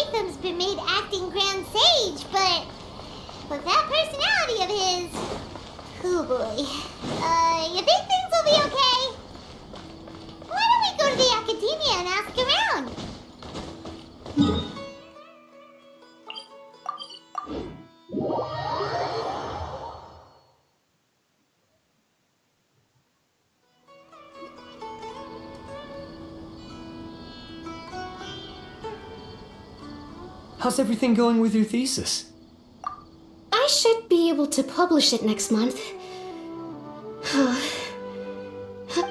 Haytham's been made acting Grand Sage, but with that personality of his, oh boy. You think things will be okay? Why don't we go to the academia and ask around? How's everything going with your thesis? I should be able to publish it next month.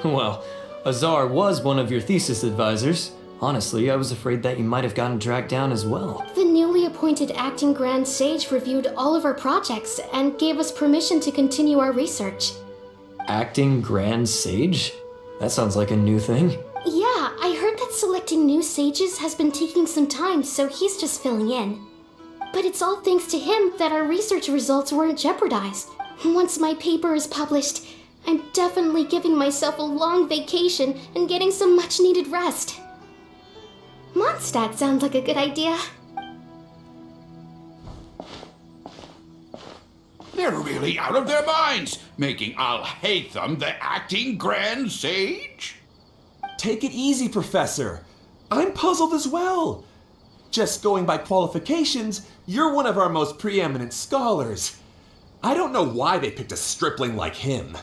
Well, Azar was one of your thesis advisors. Honestly, I was afraid that you might have gotten dragged down as well. The newly appointed acting Grand Sage reviewed all of our projects and gave us permission to continue our research. Acting Grand Sage? That sounds like a new thing. Yeah, I heard that selecting new sages has been taking some time, so he's just filling in. But it's all thanks to him that our research results weren't jeopardized. Once my paper is published, I'm definitely giving myself a long vacation and getting some much-needed rest. Mondstadt sounds like a good idea. They're really out of their minds, making Al-Haytham the acting Grand Sage? Take it easy, Professor. I'm puzzled as well. Just going by qualifications, you're one of our most preeminent scholars. I don't know why they picked a stripling like him.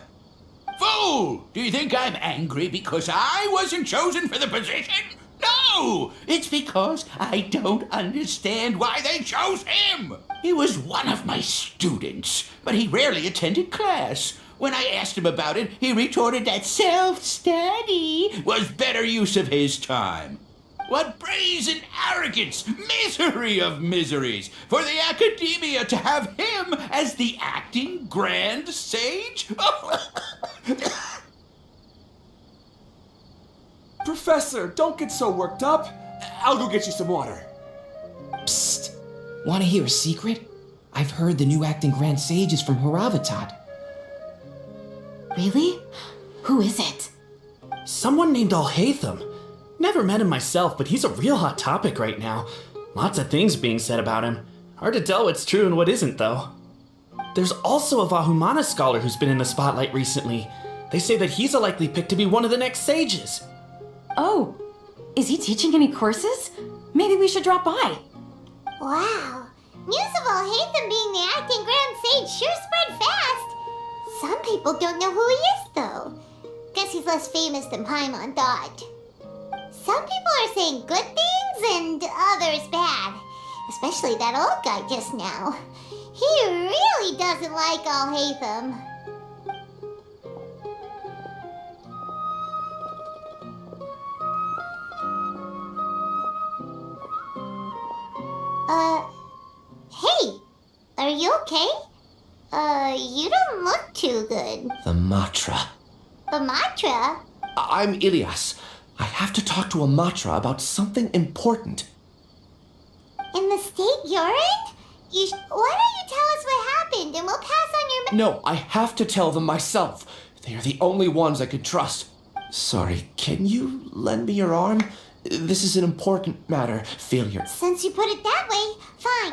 Fool! Do you think I'm angry because I wasn't chosen for the position? No! It's because I don't understand why they chose him! He was one of my students, but he rarely attended class. When I asked him about it, he retorted that self-study was better use of his time. What brazen arrogance, misery of miseries, for the academia to have him as the acting Grand Sage? Professor, don't get so worked up. I'll go get you some water. Psst. Want to hear a secret? I've heard the new acting Grand Sage is from Haravatat. Really? Who is it? Someone named Al-Haytham. Never met him myself, but he's a real hot topic right now. Lots of things being said about him. Hard to tell what's true and what isn't, though. There's also a Vahumana scholar who's been in the spotlight recently. They say that he's a likely pick to be one of the next sages. Oh, is he teaching any courses? Maybe we should drop by. Wow. News of Al-Haytham being the acting Grand Sage sure spread fast. Some people don't know who he is, though. Guess he's less famous than Paimon thought. Some people are saying good things and others bad. Especially that old guy just now. He really doesn't like Al-Haytham. Hey, are you okay? You don't look too good. The Matra. The Matra? I'm Ilias. I have to talk to a Matra about something important. In the state you're in? Why don't you tell us what happened and we'll pass on your... No, I have to tell them myself. They are the only ones I could trust. Sorry, can you lend me your arm? This is an important matter. Feel your... Since you put it that way, fine.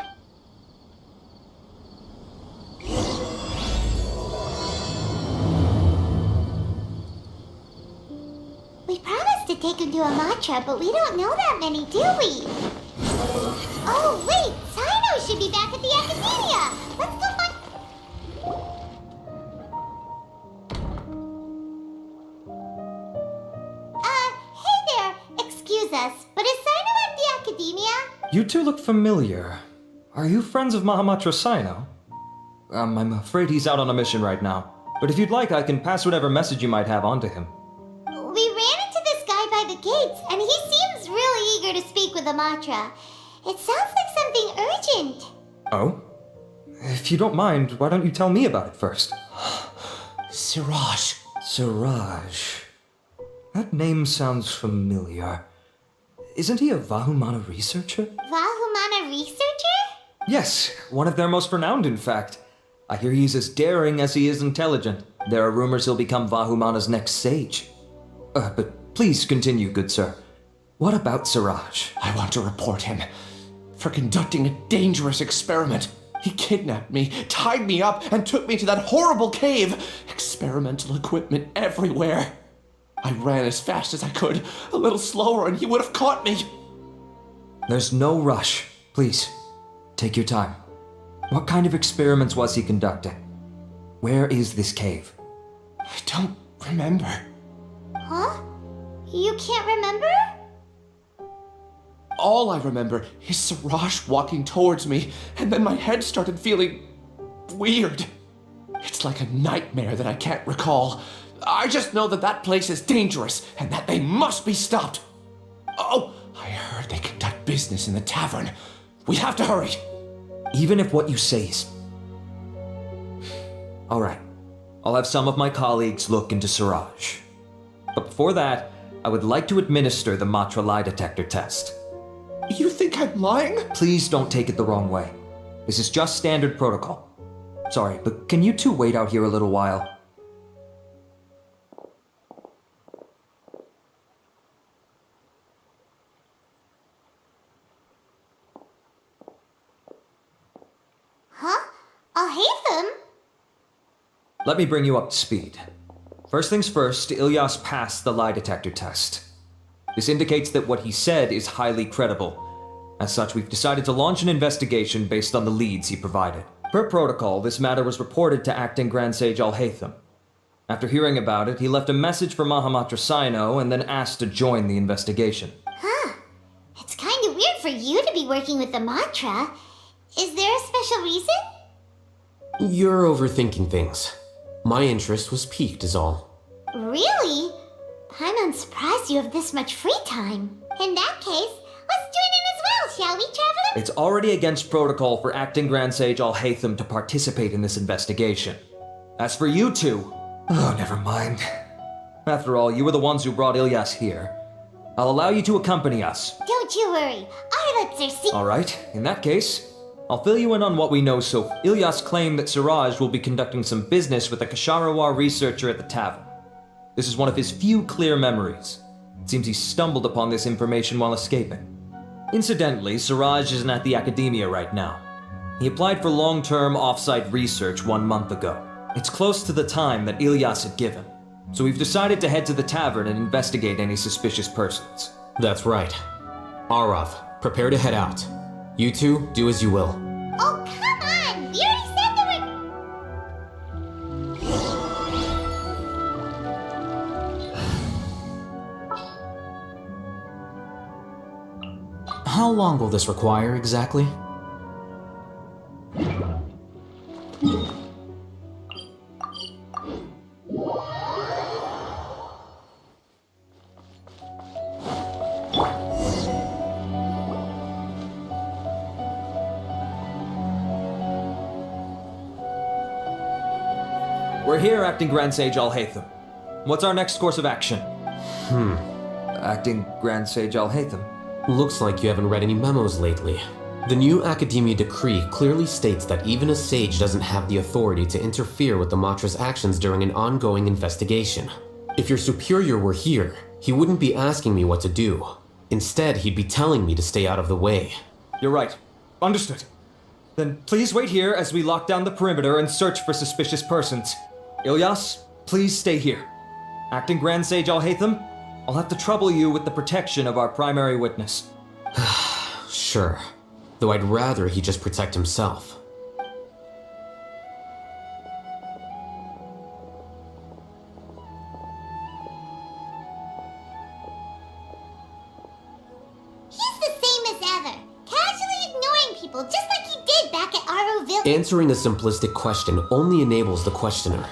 We promised to take him to a Matra, but we don't know that many, do we? Oh, wait! Sino should be back at the Academia! Let's go find... Hey there! Excuse us, but is Sino at the Academia? You two look familiar. Are you friends of Mahamatra Sino? I'm afraid he's out on a mission right now. But if you'd like, I can pass whatever message you might have on to him. We ran into this guy by the gates, and he seems really eager to speak with Amatra. It sounds like something urgent. Oh? If you don't mind, why don't you tell me about it first? Siraj. Siraj. That name sounds familiar. Isn't he a Vahumana researcher? Vahumana researcher? Yes, one of their most renowned, in fact. I hear he's as daring as he is intelligent. There are rumors he'll become Vahumana's next sage. But please continue, good sir. What about Siraj? I want to report him. for conducting a dangerous experiment. He kidnapped me, tied me up, and took me to that horrible cave. Experimental equipment everywhere. I ran as fast as I could, a little slower, and he would have caught me. There's no rush. Please, take your time. What kind of experiments was he conducting? Where is this cave? I don't remember. Huh? You can't remember? All I remember is Siraj walking towards me, and then my head started feeling weird. It's like a nightmare that I can't recall. I just know that that place is dangerous, and that they must be stopped. Oh, I heard they conduct business in the tavern. We have to hurry. Even if what you say is... All right. I'll have some of my colleagues look into Siraj. But before that, I would like to administer the Matra lie detector test. You think I'm lying? Please don't take it the wrong way. This is just standard protocol. Sorry, but can you two wait out here a little while? Huh? I'll hate them. Let me bring you up to speed. First things first, Ilyas passed the lie detector test. This indicates that what he said is highly credible. As such, we've decided to launch an investigation based on the leads he provided. Per protocol, this matter was reported to Acting Grand Sage Al-Haytham. After hearing about it, he left a message for Mahamatra Sino and then asked to join the investigation. Huh. It's kind of weird for you to be working with the Matra. Is there a special reason? You're overthinking things. My interest was piqued is all. Really? I'm surprised you have this much free time. In that case, let's join in as well, shall we, Traveler? It's already against protocol for Acting Grand Sage Al-Haytham to participate in this investigation. As for you two... Oh, never mind. After all, you were the ones who brought Ilyas here. I'll allow you to accompany us. Don't you worry. Our lips are secret. Alright, in that case, I'll fill you in on what we know so far. Ilyas claimed that Siraj will be conducting some business with a Kasharawar researcher at the tavern. This is one of his few clear memories. It seems he stumbled upon this information while escaping. Incidentally, Siraj isn't at the academia right now. He applied for long-term off-site research 1 month ago. It's close to the time that Ilyas had given, so we've decided to head to the tavern and investigate any suspicious persons. That's right. Arav, prepare to head out. You two, do as you will. Oh, come on! We already said that How long will this require exactly? We're here, Acting Grand Sage Al-Haytham. What's our next course of action? Acting Grand Sage Al-Haytham? Looks like you haven't read any memos lately. The new Academia decree clearly states that even a sage doesn't have the authority to interfere with the Matra's actions during an ongoing investigation. If your superior were here, he wouldn't be asking me what to do. Instead, he'd be telling me to stay out of the way. You're right. Understood. Then please wait here as we lock down the perimeter and search for suspicious persons. Ilyas, please stay here. Acting Grand Sage Al-Haytham, I'll have to trouble you with the protection of our primary witness. Sure. Though I'd rather he just protect himself. He's the same as ever. Casually ignoring people, just like he did back at Auroville. Answering a simplistic question only enables the questioner.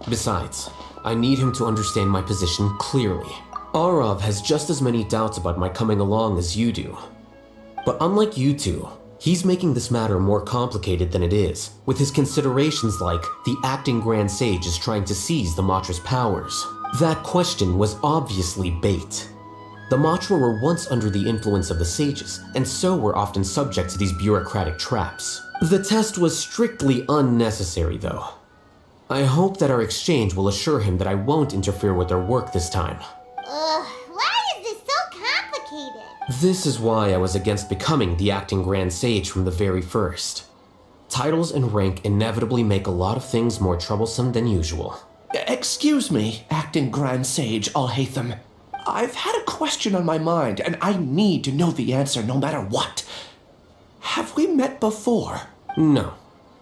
Besides, I need him to understand my position clearly. Arav has just as many doubts about my coming along as you do. But unlike you two, he's making this matter more complicated than it is, with his considerations like the acting Grand Sage is trying to seize the Matra's powers. That question was obviously bait. The Matra were once under the influence of the sages, and so were often subject to these bureaucratic traps. The test was strictly unnecessary, though. I hope that our exchange will assure him that I won't interfere with their work this time. Why is this so complicated? This is why I was against becoming the acting Grand Sage from the very first. Titles and rank inevitably make a lot of things more troublesome than usual. Excuse me, acting Grand Sage Alhaitham. I've had a question on my mind, and I need to know the answer no matter what. Have we met before? No,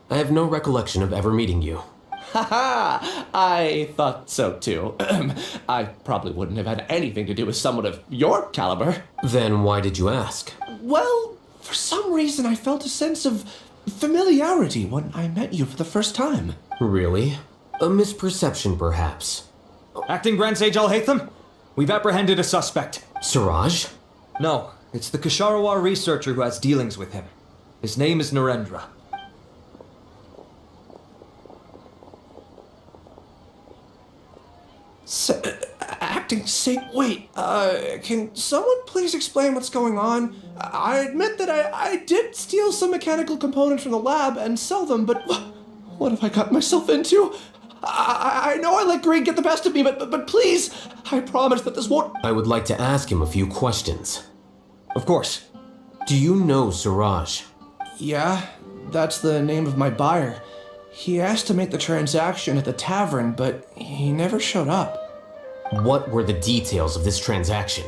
I have no recollection of ever meeting you. Haha, I thought so too. I probably wouldn't have had anything to do with someone of your caliber. Then why did you ask? Well, for some reason I felt a sense of familiarity when I met you for the first time. Really? A misperception, perhaps. Acting Grand Sage Alhaitham, we've apprehended a suspect. Siraj? No, it's the Kasharawar researcher who has dealings with him. His name is Narendra. Acting Sage. Wait, can someone please explain what's going on? I admit that I did steal some mechanical components from the lab and sell them, but what have I got myself into? I know I let greed get the best of me, but please, I promise that this won't. I would like to ask him a few questions. Of course. Do you know Siraj? Yeah, that's the name of my buyer. He asked to make the transaction at the tavern, but he never showed up. What were the details of this transaction?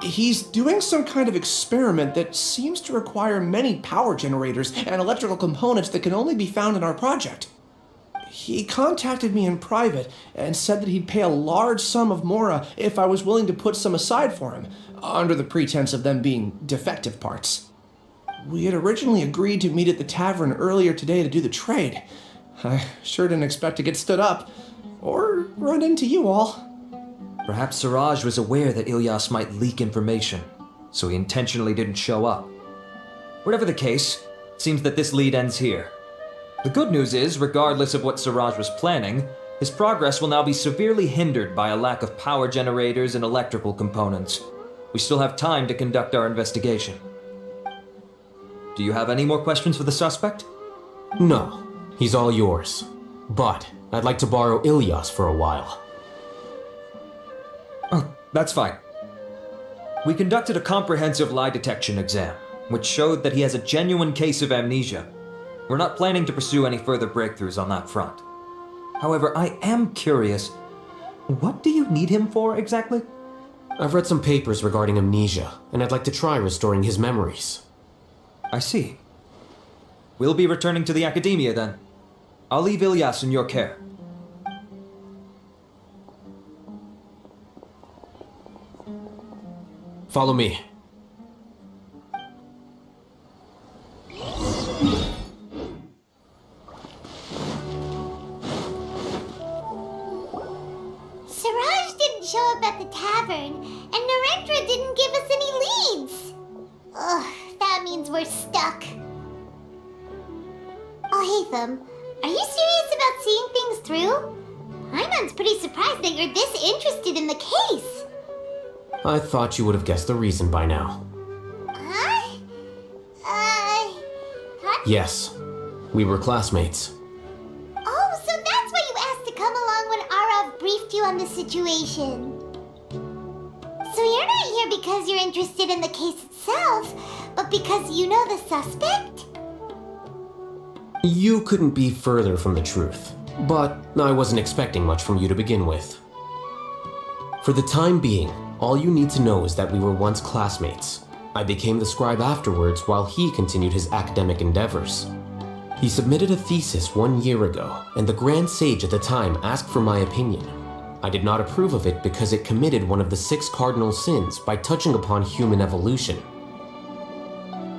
He's doing some kind of experiment that seems to require many power generators and electrical components that can only be found in our project. He contacted me in private and said that he'd pay a large sum of mora if I was willing to put some aside for him, under the pretense of them being defective parts. We had originally agreed to meet at the tavern earlier today to do the trade. I sure didn't expect to get stood up, or run into you all. Perhaps Siraj was aware that Ilyas might leak information, so he intentionally didn't show up. Whatever the case, it seems that this lead ends here. The good news is, regardless of what Siraj was planning, his progress will now be severely hindered by a lack of power generators and electrical components. We still have time to conduct our investigation. Do you have any more questions for the suspect? No, he's all yours. But I'd like to borrow Ilyas for a while. Oh, that's fine. We conducted a comprehensive lie detection exam, which showed that he has a genuine case of amnesia. We're not planning to pursue any further breakthroughs on that front. However, I am curious, what do you need him for exactly? I've read some papers regarding amnesia, and I'd like to try restoring his memories. I see. We'll be returning to the academia then. I'll leave Ilyas in your care. Follow me. Siraj didn't show up at the tavern, and Narendra didn't give us any leads. Ugh, that means we're stuck. Oh, Hatham, are you serious about seeing things through? Paimon's pretty surprised that you're this interested in the case. I thought you would have guessed the reason by now. Huh? Thought... Yes, we were classmates. Oh, so that's why you asked to come along when Arav briefed you on the situation. So you're not here because you're interested in the case itself, but because you know the suspect? You couldn't be further from the truth, but I wasn't expecting much from you to begin with. For the time being, all you need to know is that we were once classmates. I became the scribe afterwards while he continued his academic endeavors. He submitted a thesis 1 year ago, and the Grand Sage at the time asked for my opinion. I did not approve of it because it committed one of the 6 cardinal sins by touching upon human evolution.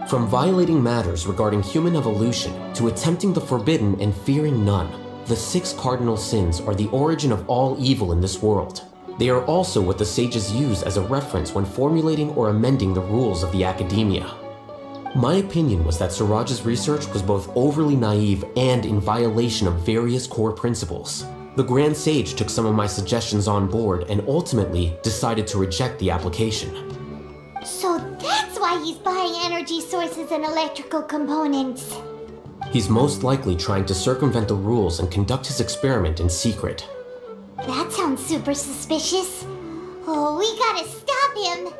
From violating matters regarding human evolution to attempting the forbidden and fearing none, the 6 cardinal sins are the origin of all evil in this world. They are also what the sages use as a reference when formulating or amending the rules of the academia. My opinion was that Siraj's research was both overly naive and in violation of various core principles. The Grand Sage took some of my suggestions on board and ultimately decided to reject the application. So that's why he's buying energy sources and electrical components. He's most likely trying to circumvent the rules and conduct his experiment in secret. That sounds super suspicious. Oh, we gotta stop him.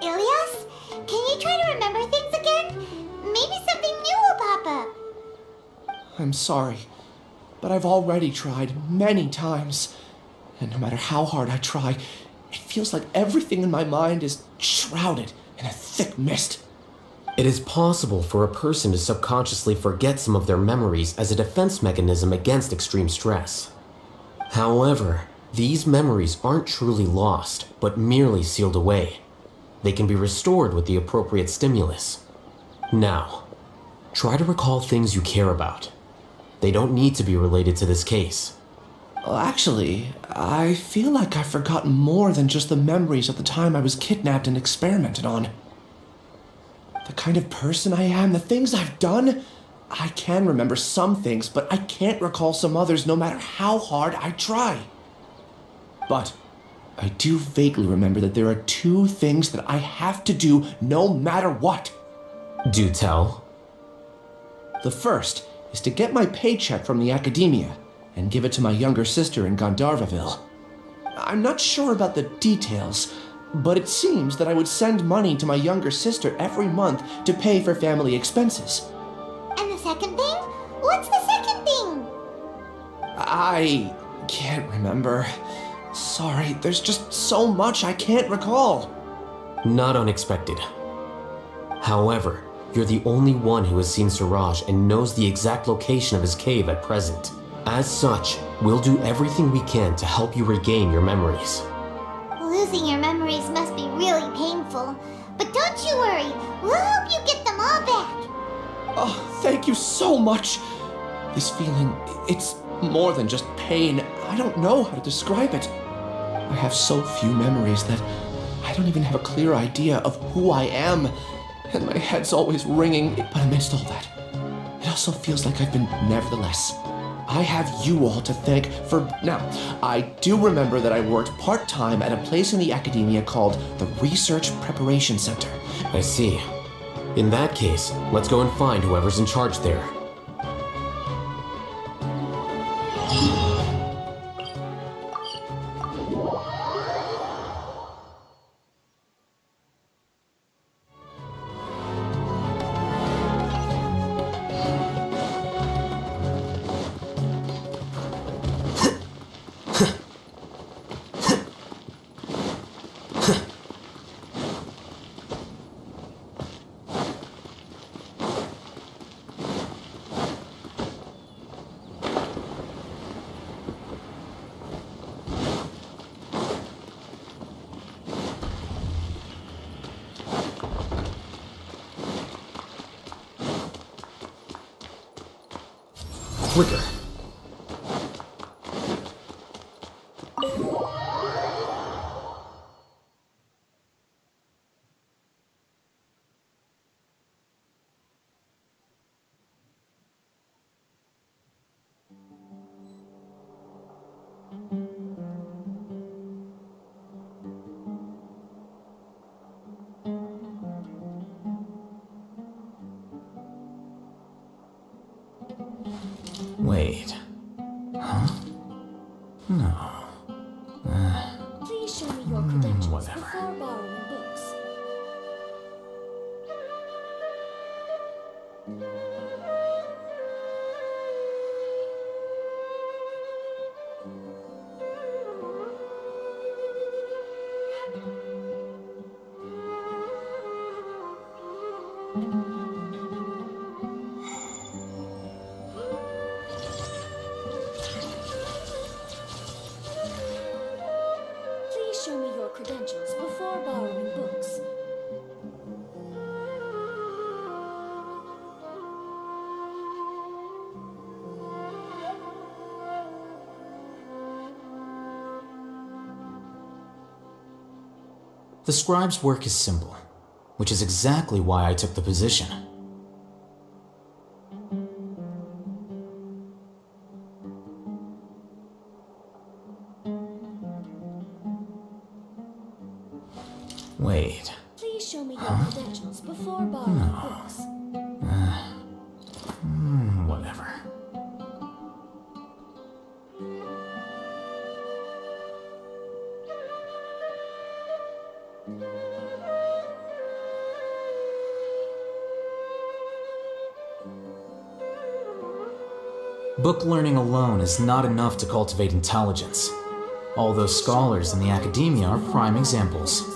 Ilyas, can you try to remember things again? Maybe something new will pop up. I'm sorry, but I've already tried many times. And no matter how hard I try, it feels like everything in my mind is shrouded in a thick mist. It is possible for a person to subconsciously forget some of their memories as a defense mechanism against extreme stress. However, these memories aren't truly lost, but merely sealed away. They can be restored with the appropriate stimulus. Now, try to recall things you care about. They don't need to be related to this case. Well, actually, I feel like I've forgotten more than just the memories of the time I was kidnapped and experimented on. The kind of person I am, the things I've done, I can remember some things, but I can't recall some others no matter how hard I try. But I do vaguely remember that there are 2 things that I have to do no matter what. Do tell. The first is to get my paycheck from the academia and give it to my younger sister in Gandharvaville. I'm not sure about the details, but it seems that I would send money to my younger sister every month to pay for family expenses. And the second thing? What's the second thing? I can't remember. Sorry, there's just so much I can't recall. Not unexpected. However, you're the only one who has seen Siraj and knows the exact location of his cave at present. As such, we'll do everything we can to help you regain your memories. Losing your memories must be really painful. But don't you worry, we'll help you get them all back. Oh, thank you so much. This feeling, it's more than just pain. I don't know how to describe it. I have so few memories that I don't even have a clear idea of who I am. And my head's always ringing. But amidst all that, it also feels like I've been nevertheless. I have you all to thank for... Now, I do remember that I worked part-time at a place in the academia called the Research Preparation Center. I see. In that case, let's go and find whoever's in charge there. Quicker. Wait. Huh? No. Please show me your credentials whatever. before borrowing books. Please show me your credentials before borrowing books. The scribe's work is simple, which is exactly why I took the position. Wait. Please show me your credentials before borrowing books. Whatever. Book learning alone is not enough to cultivate intelligence. All those scholars in the academia are prime examples.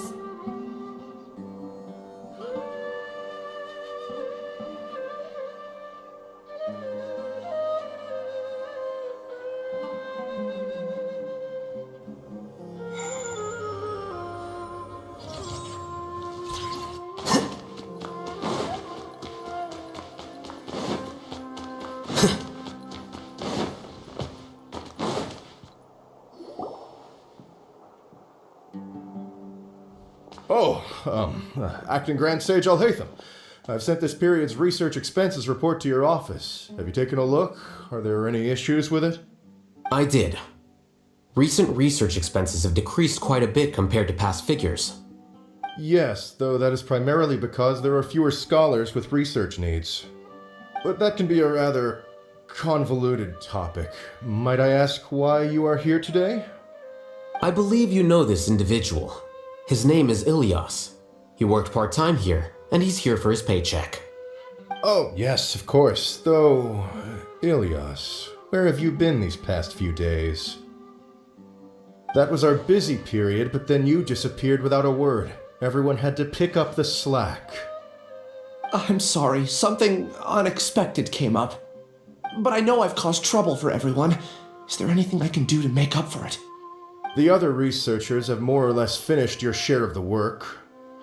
Acting Grand Sage Alhaitham. I've sent this period's research expenses report to your office. Have you taken a look? Are there any issues with it? I did. Recent research expenses have decreased quite a bit compared to past figures. Yes, though that is primarily because there are fewer scholars with research needs. But that can be a rather convoluted topic. Might I ask why you are here today? I believe you know this individual. His name is Ilyas. He worked part-time here, and he's here for his paycheck. Oh, yes, of course. Though, Ilyas, where have you been these past few days? That was our busy period, but then you disappeared without a word. Everyone had to pick up the slack. I'm sorry, something unexpected came up. But I know I've caused trouble for everyone. Is there anything I can do to make up for it? The other researchers have more or less finished your share of the work.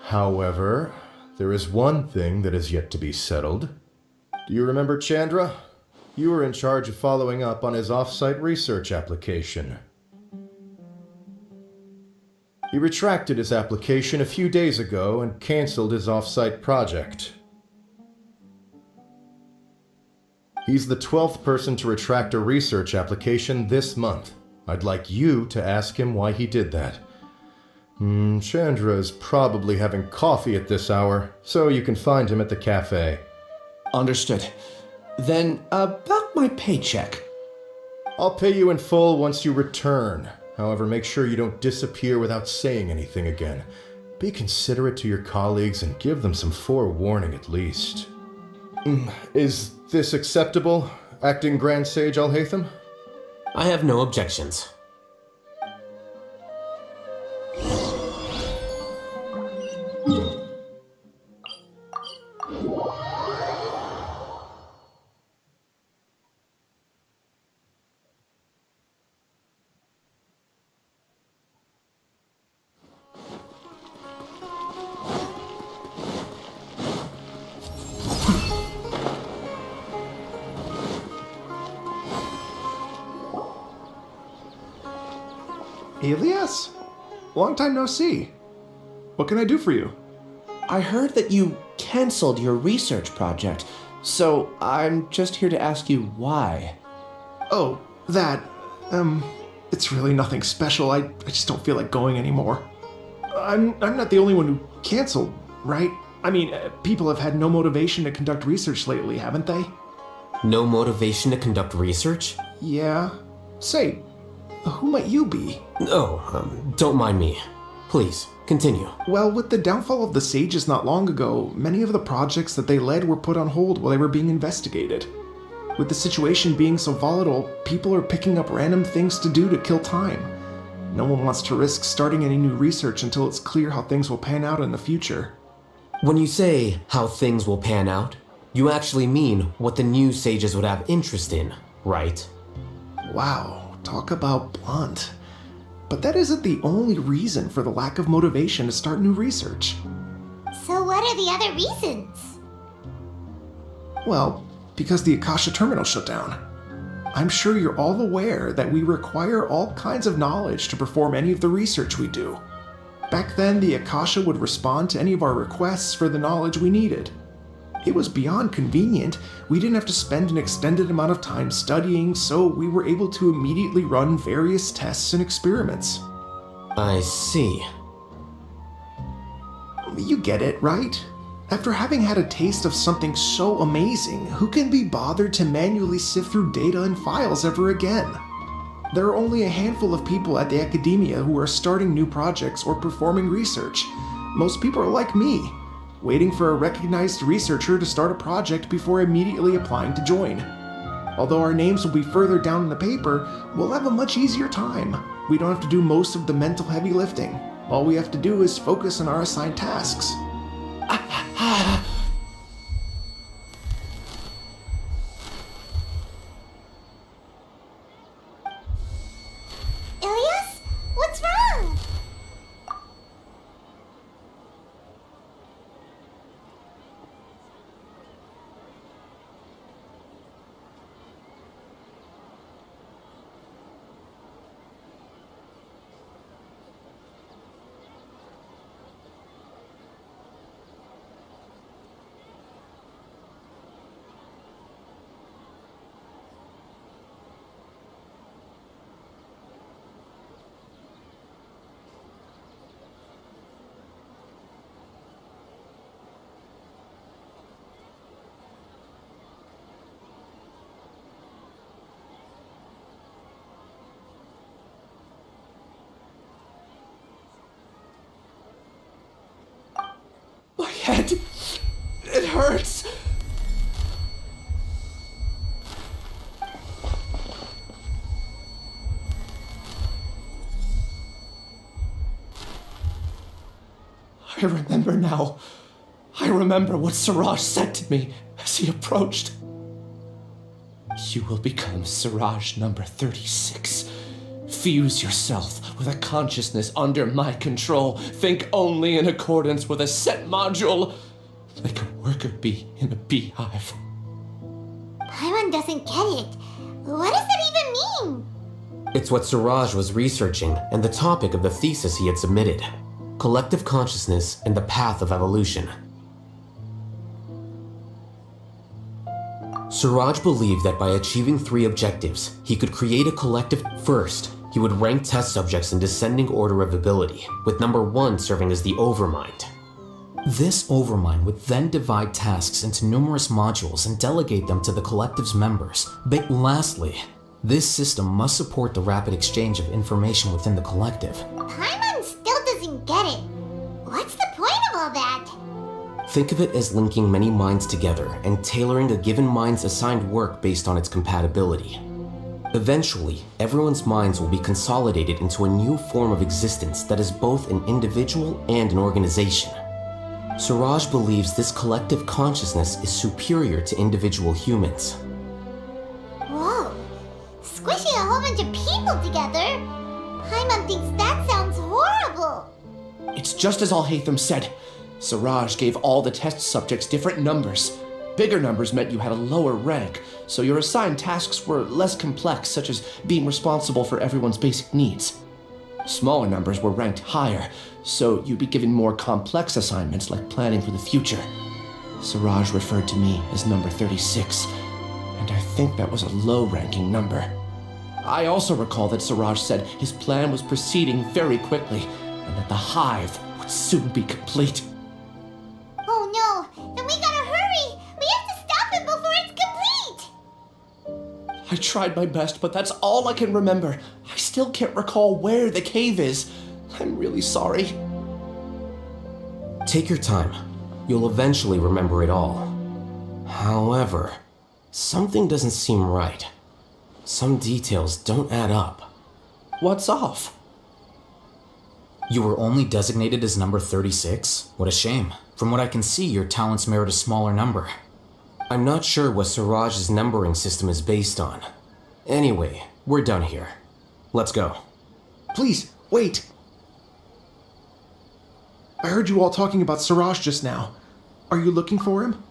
However, there is one thing that is yet to be settled. Do you remember Chandra? You were in charge of following up on his off-site research application. He retracted his application a few days ago and canceled his off-site project. He's the 12th person to retract a research application this month. I'd like you to ask him why he did that. Chandra is probably having coffee at this hour, so you can find him at the cafe. Understood. Then, about my paycheck. I'll pay you in full once you return. However, make sure you don't disappear without saying anything again. Be considerate to your colleagues and give them some forewarning at least. Is this acceptable, Acting Grand Sage Alhaitham? I have no objections. Elias? Long time no see. What can I do for you? I heard that you canceled your research project, so I'm just here to ask you why. Oh, that. It's really nothing special. I just don't feel like going anymore. I'm not the only one who canceled, right? I mean, people have had no motivation to conduct research lately, haven't they? No motivation to conduct research? Yeah. Say, who might you be? Oh, don't mind me. Please, continue. Well, with the downfall of the Sages not long ago, many of the projects that they led were put on hold while they were being investigated. With the situation being so volatile, people are picking up random things to do to kill time. No one wants to risk starting any new research until it's clear how things will pan out in the future. When you say how things will pan out, you actually mean what the new Sages would have interest in, right? Wow, talk about blunt. But that isn't the only reason for the lack of motivation to start new research. So what are the other reasons? Well, because the Akasha terminal shut down. I'm sure you're all aware that we require all kinds of knowledge to perform any of the research we do. Back then, the Akasha would respond to any of our requests for the knowledge we needed. It was beyond convenient. We didn't have to spend an extended amount of time studying, so we were able to immediately run various tests and experiments. I see. You get it, right? After having had a taste of something so amazing, who can be bothered to manually sift through data and files ever again? There are only a handful of people at the academia who are starting new projects or performing research. Most people are like me, waiting for a recognized researcher to start a project before immediately applying to join. Although our names will be further down in the paper, we'll have a much easier time. We don't have to do most of the mental heavy lifting. All we have to do is focus on our assigned tasks. Ilias? What's wrong? My head, it hurts. I remember now. I remember what Siraj said to me as he approached. You will become Siraj number 36. Fuse yourself with a consciousness under my control. Think only in accordance with a set module, like a worker bee in a beehive. Paimon doesn't get it. What does that even mean? It's what Siraj was researching and the topic of the thesis he had submitted. Collective consciousness and the path of evolution. Siraj believed that by achieving 3 objectives, he could create a collective. First, he would rank test subjects in descending order of ability, with number 1 serving as the overmind. This overmind would then divide tasks into numerous modules and delegate them to the collective's members. But lastly, this system must support the rapid exchange of information within the collective. Paimon still doesn't get it. What's the point of all that? Think of it as linking many minds together and tailoring a given mind's assigned work based on its compatibility. Eventually, everyone's minds will be consolidated into a new form of existence that is both an individual and an organization. Siraj believes this collective consciousness is superior to individual humans. Whoa. Squishing a whole bunch of people together? Paimon thinks that sounds horrible. It's just as Al-Haytham said. Siraj gave all the test subjects different numbers. Bigger numbers meant you had a lower rank, so your assigned tasks were less complex, such as being responsible for everyone's basic needs. Smaller numbers were ranked higher, so you'd be given more complex assignments like planning for the future. Siraj referred to me as number 36, and I think that was a low-ranking number. I also recall that Siraj said his plan was proceeding very quickly, and that the hive would soon be complete. Oh no, then we gotta hurry! We have to stop him before it's complete! I tried my best, but that's all I can remember. I still can't recall where the cave is. I'm really sorry. Take your time. You'll eventually remember it all. However, something doesn't seem right. Some details don't add up. What's off? You were only designated as number 36? What a shame. From what I can see, your talents merit a smaller number. I'm not sure what Siraj's numbering system is based on. Anyway, we're done here. Let's go. Please, wait. I heard you all talking about Siraj just now. Are you looking for him?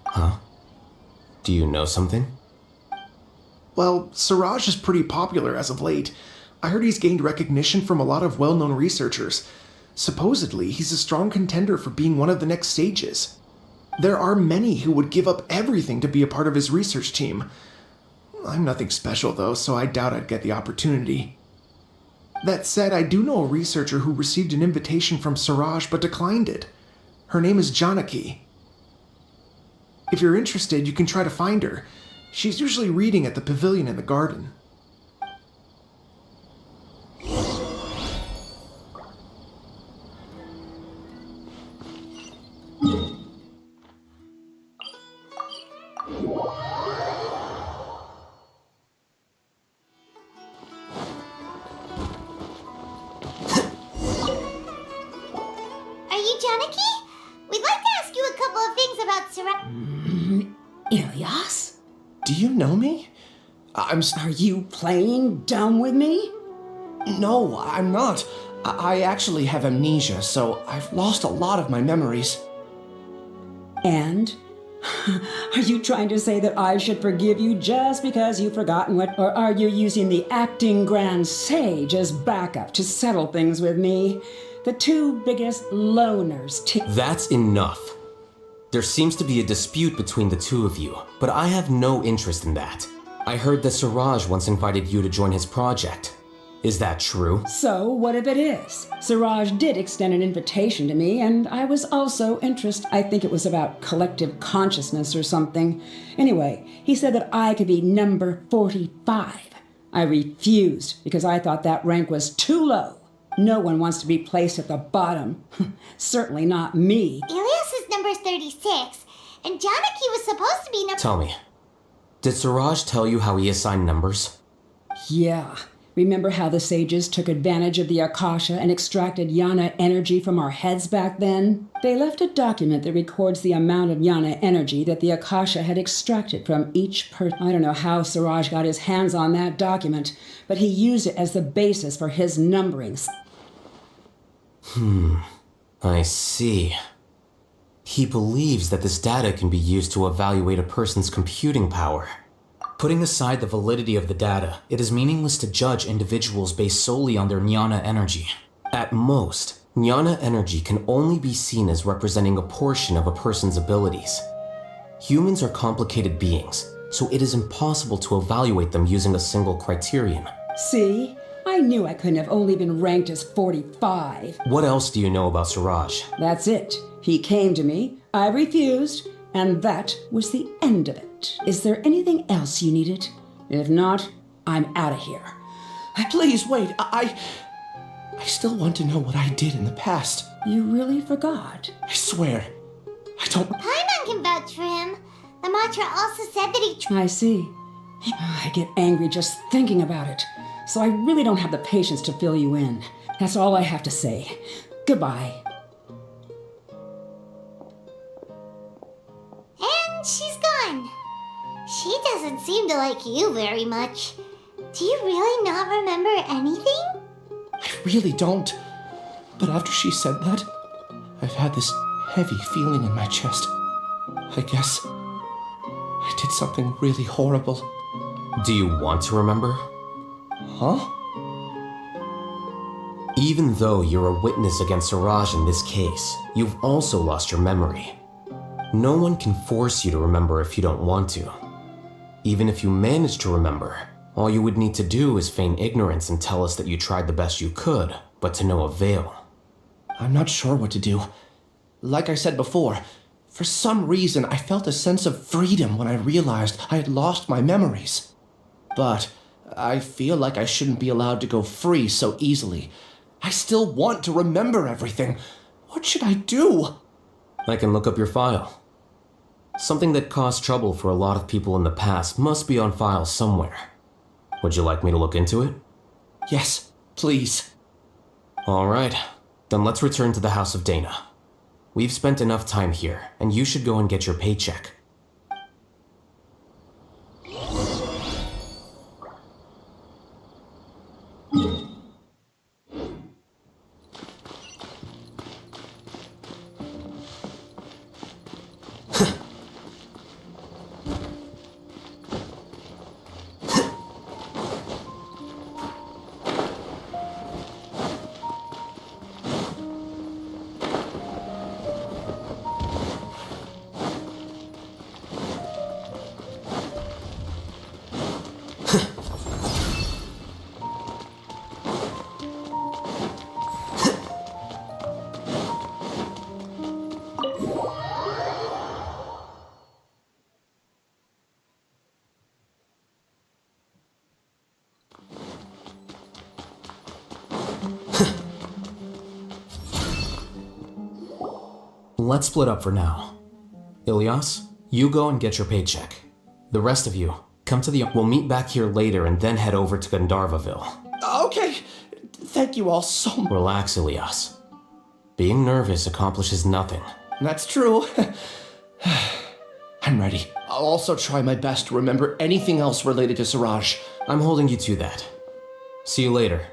Huh? Do you know something? Well, Siraj is pretty popular as of late. I heard he's gained recognition from a lot of well-known researchers. Supposedly, he's a strong contender for being one of the next sages. There are many who would give up everything to be a part of his research team. I'm nothing special though, so I doubt I'd get the opportunity. That said, I do know a researcher who received an invitation from Siraj but declined it. Her name is Janaki. If you're interested, you can try to find her. She's usually reading at the pavilion in the garden. Are you Janaki? We'd like to ask you a couple of things about Siraj. Ilyas? Do you know me? Are you playing dumb with me? No, I'm not. I actually have amnesia, so I've lost a lot of my memories. And? Are you trying to say that I should forgive you just because you've forgotten what? Or are you using the acting grand sage as backup to settle things with me? The two biggest loners. That's enough. There seems to be a dispute between the two of you, but I have no interest in that. I heard that Siraj once invited you to join his project. Is that true? So, what if it is? Siraj did extend an invitation to me, and I was also interested. I think it was about collective consciousness or something. Anyway, he said that I could be number 45. I refused because I thought that rank was too low. No one wants to be placed at the bottom. Certainly not me. Ilias is number 36, and Janaki was supposed to be number... Tell me, did Siraj tell you how he assigned numbers? Yeah. Remember how the sages took advantage of the Akasha and extracted Yana energy from our heads back then? They left a document that records the amount of Yana energy that the Akasha had extracted from each person. I don't know how Siraj got his hands on that document, but he used it as the basis for his numberings. I see. He believes that this data can be used to evaluate a person's computing power. Putting aside the validity of the data, it is meaningless to judge individuals based solely on their jnana energy. At most, jnana energy can only be seen as representing a portion of a person's abilities. Humans are complicated beings, so it is impossible to evaluate them using a single criterion. See? I knew I couldn't have only been ranked as 45. What else do you know about Siraj? That's it. He came to me, I refused, and that was the end of it. Is there anything else you needed? If not, I'm out of here. Please wait. I still want to know what I did in the past. You really forgot? I swear. I don't... Paimon can vouch for him. The mantra also said that he... I see. I get angry just thinking about it. So I really don't have the patience to fill you in. That's all I have to say. Goodbye. And she's gone. She doesn't seem to like you very much. Do you really not remember anything? I really don't. But after she said that, I've had this heavy feeling in my chest. I guess I did something really horrible. Do you want to remember? Huh? Even though you're a witness against Siraj in this case, you've also lost your memory. No one can force you to remember if you don't want to. Even if you manage to remember, all you would need to do is feign ignorance and tell us that you tried the best you could, but to no avail. I'm not sure what to do. Like I said before, for some reason I felt a sense of freedom when I realized I had lost my memories. But I feel like I shouldn't be allowed to go free so easily. I still want to remember everything. What should I do? I can look up your file. Something that caused trouble for a lot of people in the past must be on file somewhere. Would you like me to look into it? Yes, please. All right, then let's return to the House of Dana. We've spent enough time here, and you should go and get your paycheck. Let's split up for now. Ilyas, you go and get your paycheck. The rest of you, come to the... We'll meet back here later and then head over to Gandharvaville. Okay. Thank you all so much. Relax, Ilyas. Being nervous accomplishes nothing. That's true. I'm ready. I'll also try my best to remember anything else related to Siraj. I'm holding you to that. See you later.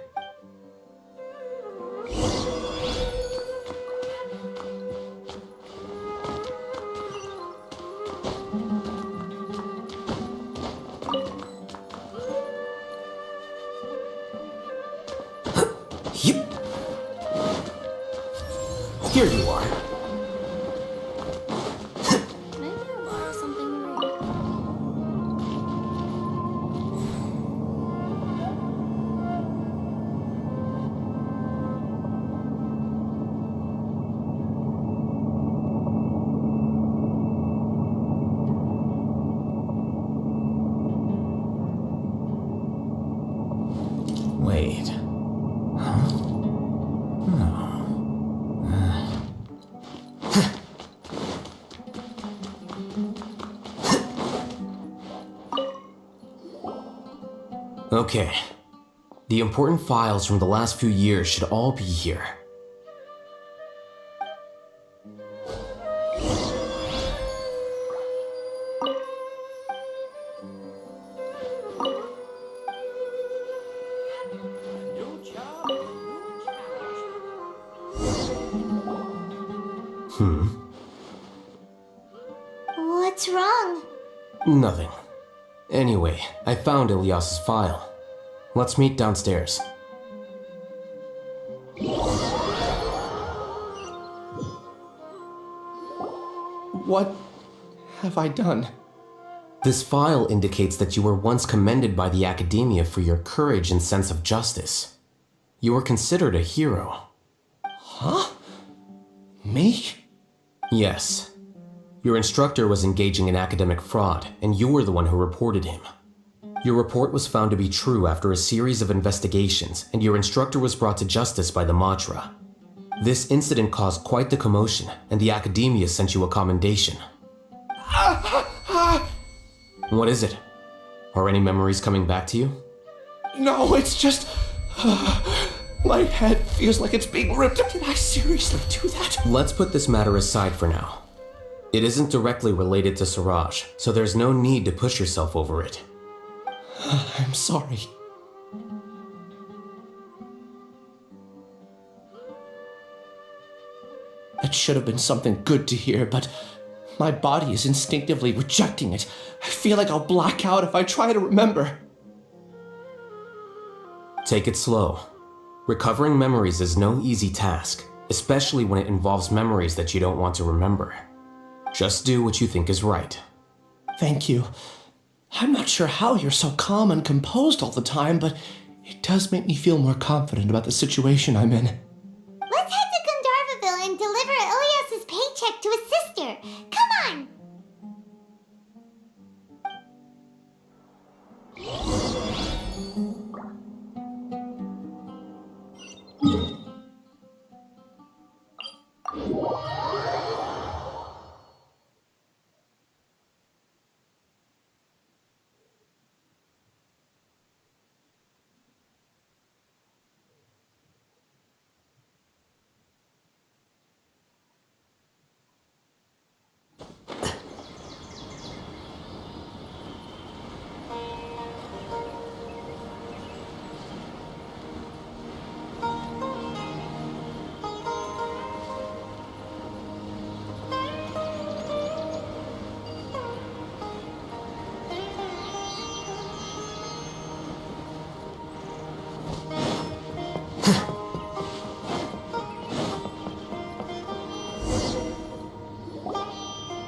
Here you are. Okay. The important files from the last few years should all be here. What's wrong? Nothing. Anyway, I found Ilyas's file. Let's meet downstairs. What have I done? This file indicates that you were once commended by the Academia for your courage and sense of justice. You were considered a hero. Huh? Me? Yes. Your instructor was engaging in academic fraud, and you were the one who reported him. Your report was found to be true after a series of investigations, and your instructor was brought to justice by the Matra. This incident caused quite the commotion, and the Academia sent you a commendation. What is it? Are any memories coming back to you? No, it's just... my head feels like it's being ripped. Did I seriously do that? Let's put this matter aside for now. It isn't directly related to Siraj, so there's no need to push yourself over it. I'm sorry. That should have been something good to hear, but my body is instinctively rejecting it. I feel like I'll black out if I try to remember. Take it slow. Recovering memories is no easy task, especially when it involves memories that you don't want to remember. Just do what you think is right. Thank you. I'm not sure how you're so calm and composed all the time, but it does make me feel more confident about the situation I'm in. Let's head to Gandharvaville and deliver Ilyas's paycheck to his sister. Come on!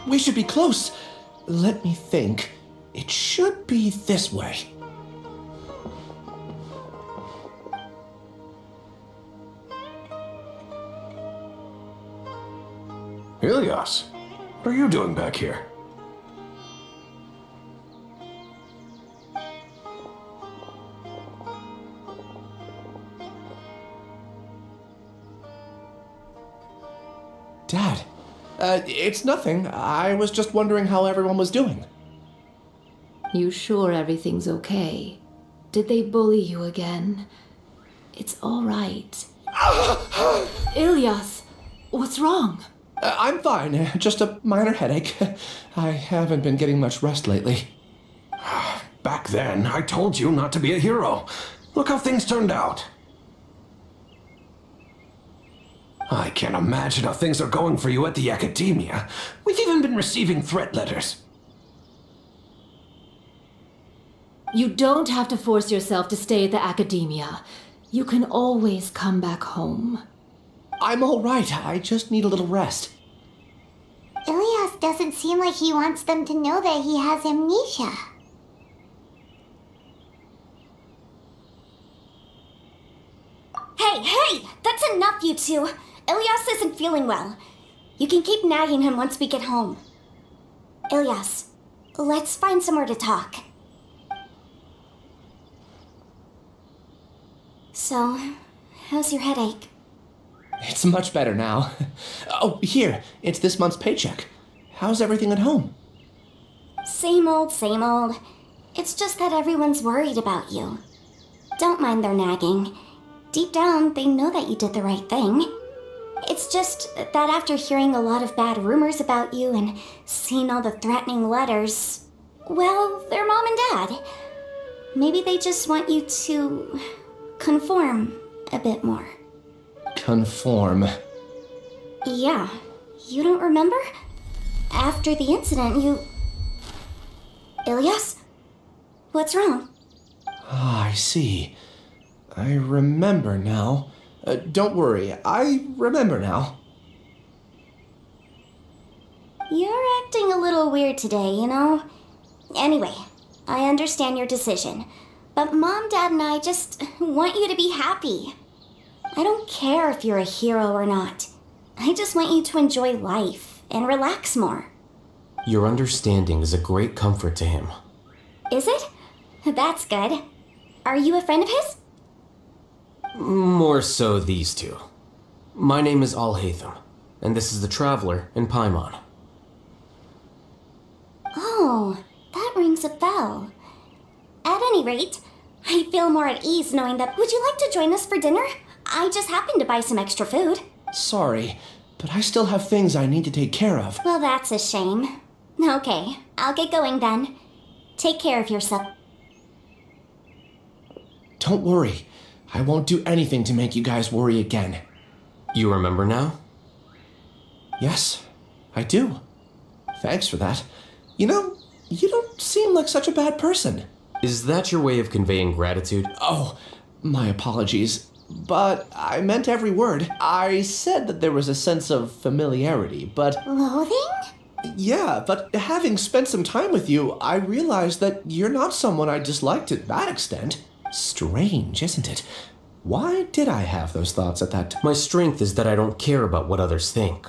We should be close. Let me think. It should be this way. Ilyas, what are you doing back here? Dad, it's nothing. I was just wondering how everyone was doing. You sure everything's okay? Did they bully you again? It's all right. Ilyas, what's wrong? I'm fine. Just a minor headache. I haven't been getting much rest lately. Back then, I told you not to be a hero. Look how things turned out. I can't imagine how things are going for you at the Academia. We've even been receiving threat letters. You don't have to force yourself to stay at the Academia. You can always come back home. I'm all right. I just need a little rest. Ilyas doesn't seem like he wants them to know that he has amnesia. Hey! That's enough, you two! Ilyas isn't feeling well. You can keep nagging him once we get home. Ilyas, let's find somewhere to talk. So, how's your headache? It's much better now. Oh, here. It's this month's paycheck. How's everything at home? Same old, same old. It's just that everyone's worried about you. Don't mind their nagging. Deep down, they know that you did the right thing. It's just that after hearing a lot of bad rumors about you and seeing all the threatening letters, well, they're mom and dad. Maybe they just want you to conform a bit more. Conform. Yeah, you don't remember? After the incident, you... Ilyas? What's wrong? Ah, I see. I remember now. Don't worry, I remember now. You're acting a little weird today, you know? Anyway, I understand your decision, but Mom, Dad, and I just want you to be happy. I don't care if you're a hero or not. I just want you to enjoy life and relax more. Your understanding is a great comfort to him. Is it? That's good. Are you a friend of his? More so these two. My name is Al-Haytham, and this is the Traveler in Paimon. Oh, that rings a bell. At any rate, I feel more at ease knowing that... Would you like to join us for dinner? I just happened to buy some extra food. Sorry, but I still have things I need to take care of. Well, that's a shame. Okay, I'll get going then. Take care of yourself. Don't worry. I won't do anything to make you guys worry again. You remember now? Yes, I do. Thanks for that. You know, you don't seem like such a bad person. Is that your way of conveying gratitude? Oh, my apologies. But I meant every word. I said that there was a sense of familiarity, but... Loathing? Yeah, but having spent some time with you, I realized that you're not someone I dislike to that extent. Strange, isn't it? Why did I have those thoughts at that time? My strength is that I don't care about what others think.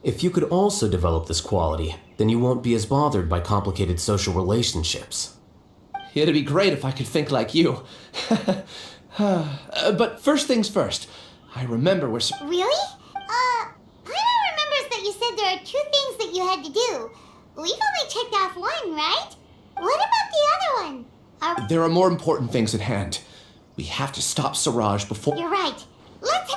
If you could also develop this quality, then you won't be as bothered by complicated social relationships. It'd be great if I could think like you. But first things first, I remember we're... Really? Paimon remembers that you said there are 2 things that you had to do. We've only checked off 1, right? What about the other one? There are more important things at hand. We have to stop Siraj before... You're right. Let's...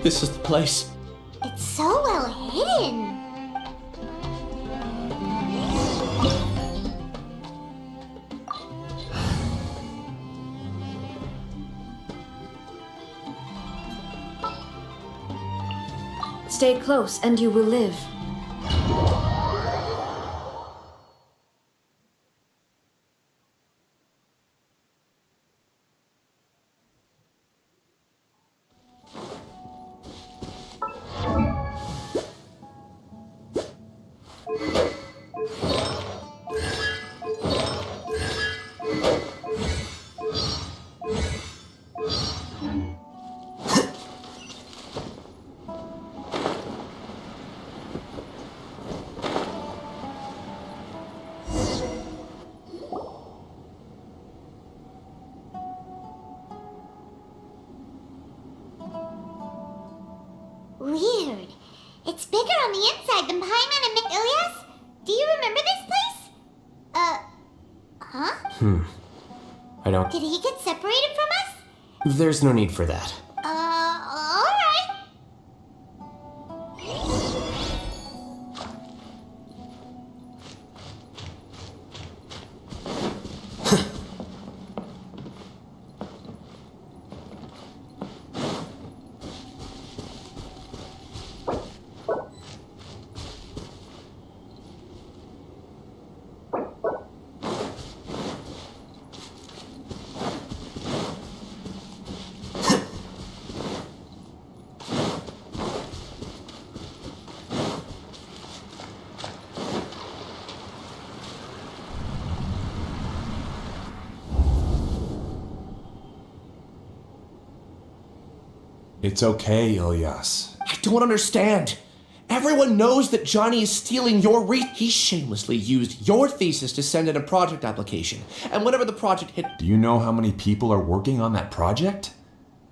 This is the place. It's so well hidden. Stay close and you will live. Weird. It's bigger on the inside than Paimon and Ilyas. Do you remember this place? Huh? I don't... Did he get separated from us? There's no need for that. Alright. It's okay, Ilyas. I don't understand. Everyone knows that Johnny is stealing your He shamelessly used your thesis to send in a project application. And whenever the project hit... Do you know how many people are working on that project?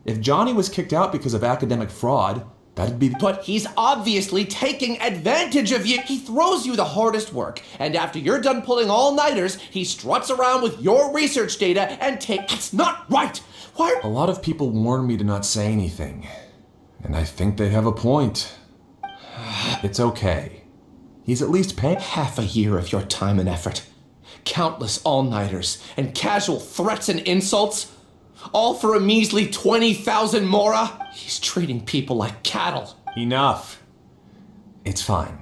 If Johnny was kicked out because of academic fraud, that'd be... But he's obviously taking advantage of you. He throws you the hardest work, and after you're done pulling all-nighters, he struts around with your research data and That's not right! Why? A lot of people warn me to not say anything, and I think they have a point. It's okay. He's at least paying half a year of your time and effort. Countless all-nighters and casual threats and insults. All for a measly 20,000 mora? He's treating people like cattle. Enough. It's fine.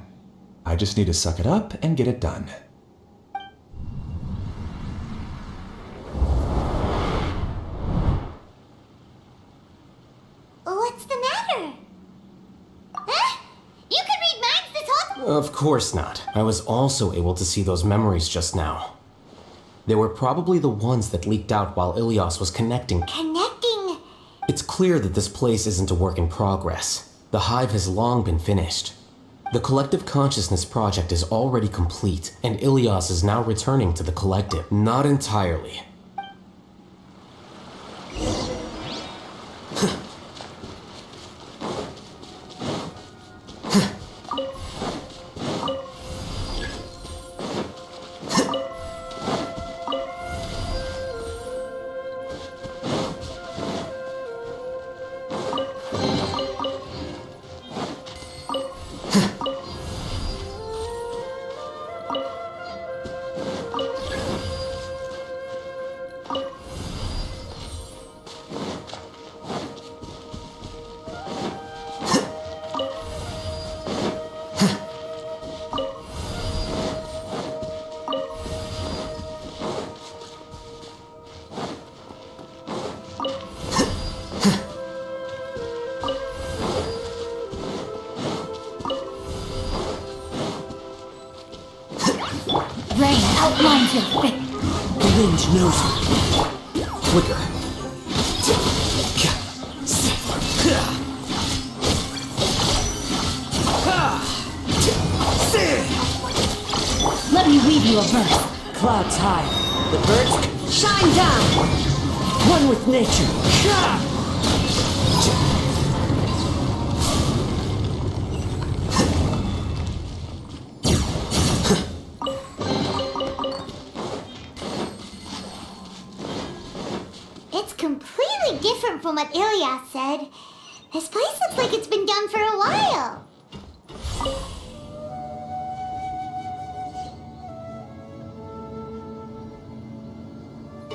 I just need to suck it up and get it done. What's the matter? Huh? You could read minds this whole... Of course not. I was also able to see those memories just now. They were probably the ones that leaked out while Ilyas was connecting. Connecting? It's clear that this place isn't a work in progress. The hive has long been finished. The Collective Consciousness project is already complete, and Ilyas is now returning to the Collective. Not entirely. Rain outlines your face. The wind knows me. Quicker. Let me weave you a verse. Clouds high. The birds shine down. One with nature. It's completely different from what Ilyas said. This place looks like it's been done for a while.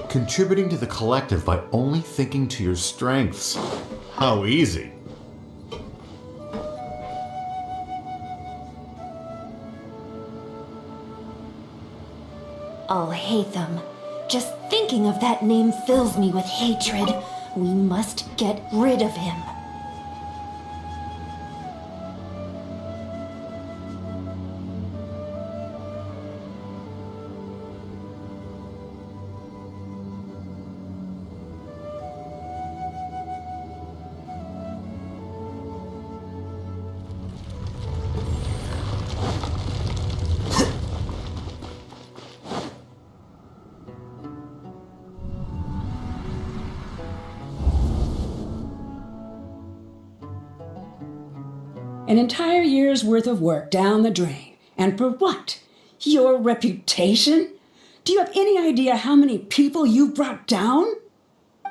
Contributing to the collective by only thinking to your strengths. How easy. Oh, Hatham. Just thinking of that name fills me with hatred. We must get rid of him. An entire year's worth of work down the drain. And for what? Your reputation? Do you have any idea how many people you brought down?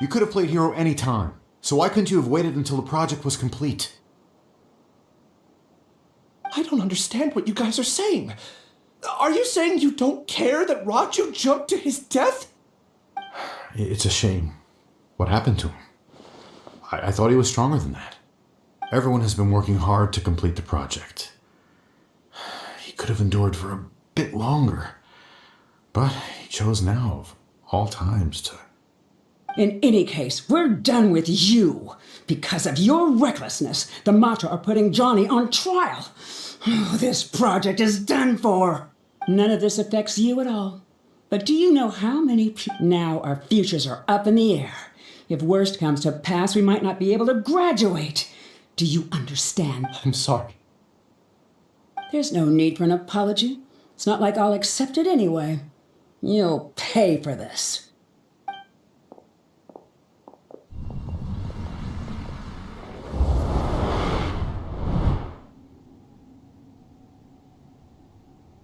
You could have played hero any time, so why couldn't you have waited until the project was complete? I don't understand what you guys are saying. Are you saying you don't care that Raju jumped to his death? It's a shame. What happened to him? I thought he was stronger than that. Everyone has been working hard to complete the project. He could have endured for a bit longer, but he chose now, of all times, to... In any case, we're done with you. Because of your recklessness, the Matra are putting Johnny on trial. This project is done for. None of this affects you at all. But do you know how many now our futures are up in the air? If worst comes to pass, we might not be able to graduate. Do you understand? I'm sorry. There's no need for an apology. It's not like I'll accept it anyway. You'll pay for this.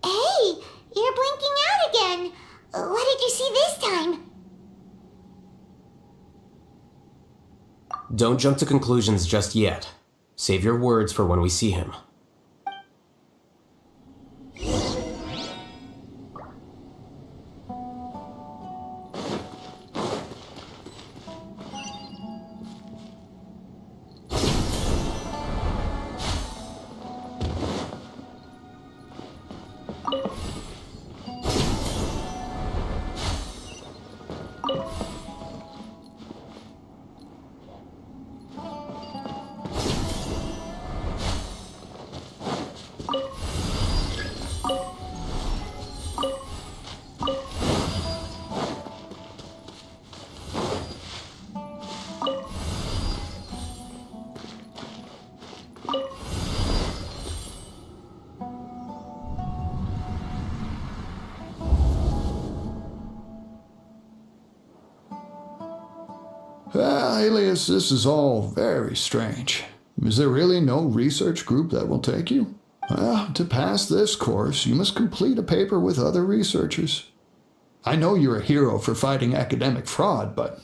Hey, you're blinking out again. What did you see this time? Don't jump to conclusions just yet. Save your words for when we see him. Alias, this is all very strange. Is there really no research group that will take you? Well, to pass this course, you must complete a paper with other researchers. I know you're a hero for fighting academic fraud, but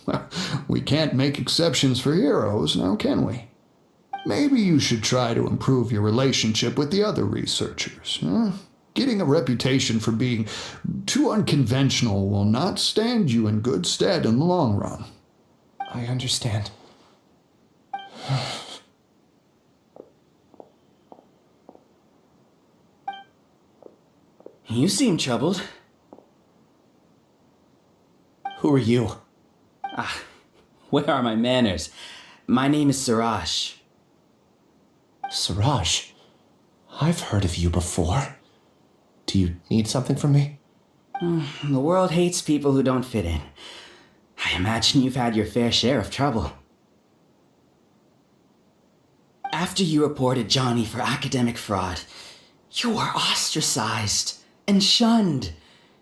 we can't make exceptions for heroes, now can we? Maybe you should try to improve your relationship with the other researchers. Getting a reputation for being too unconventional will not stand you in good stead in the long run. I understand. You seem troubled. Who are you? Where are my manners? My name is Siraj. Siraj? I've heard of you before. Do you need something from me? The world hates people who don't fit in. I imagine you've had your fair share of trouble. After you reported Johnny for academic fraud, you were ostracized and shunned.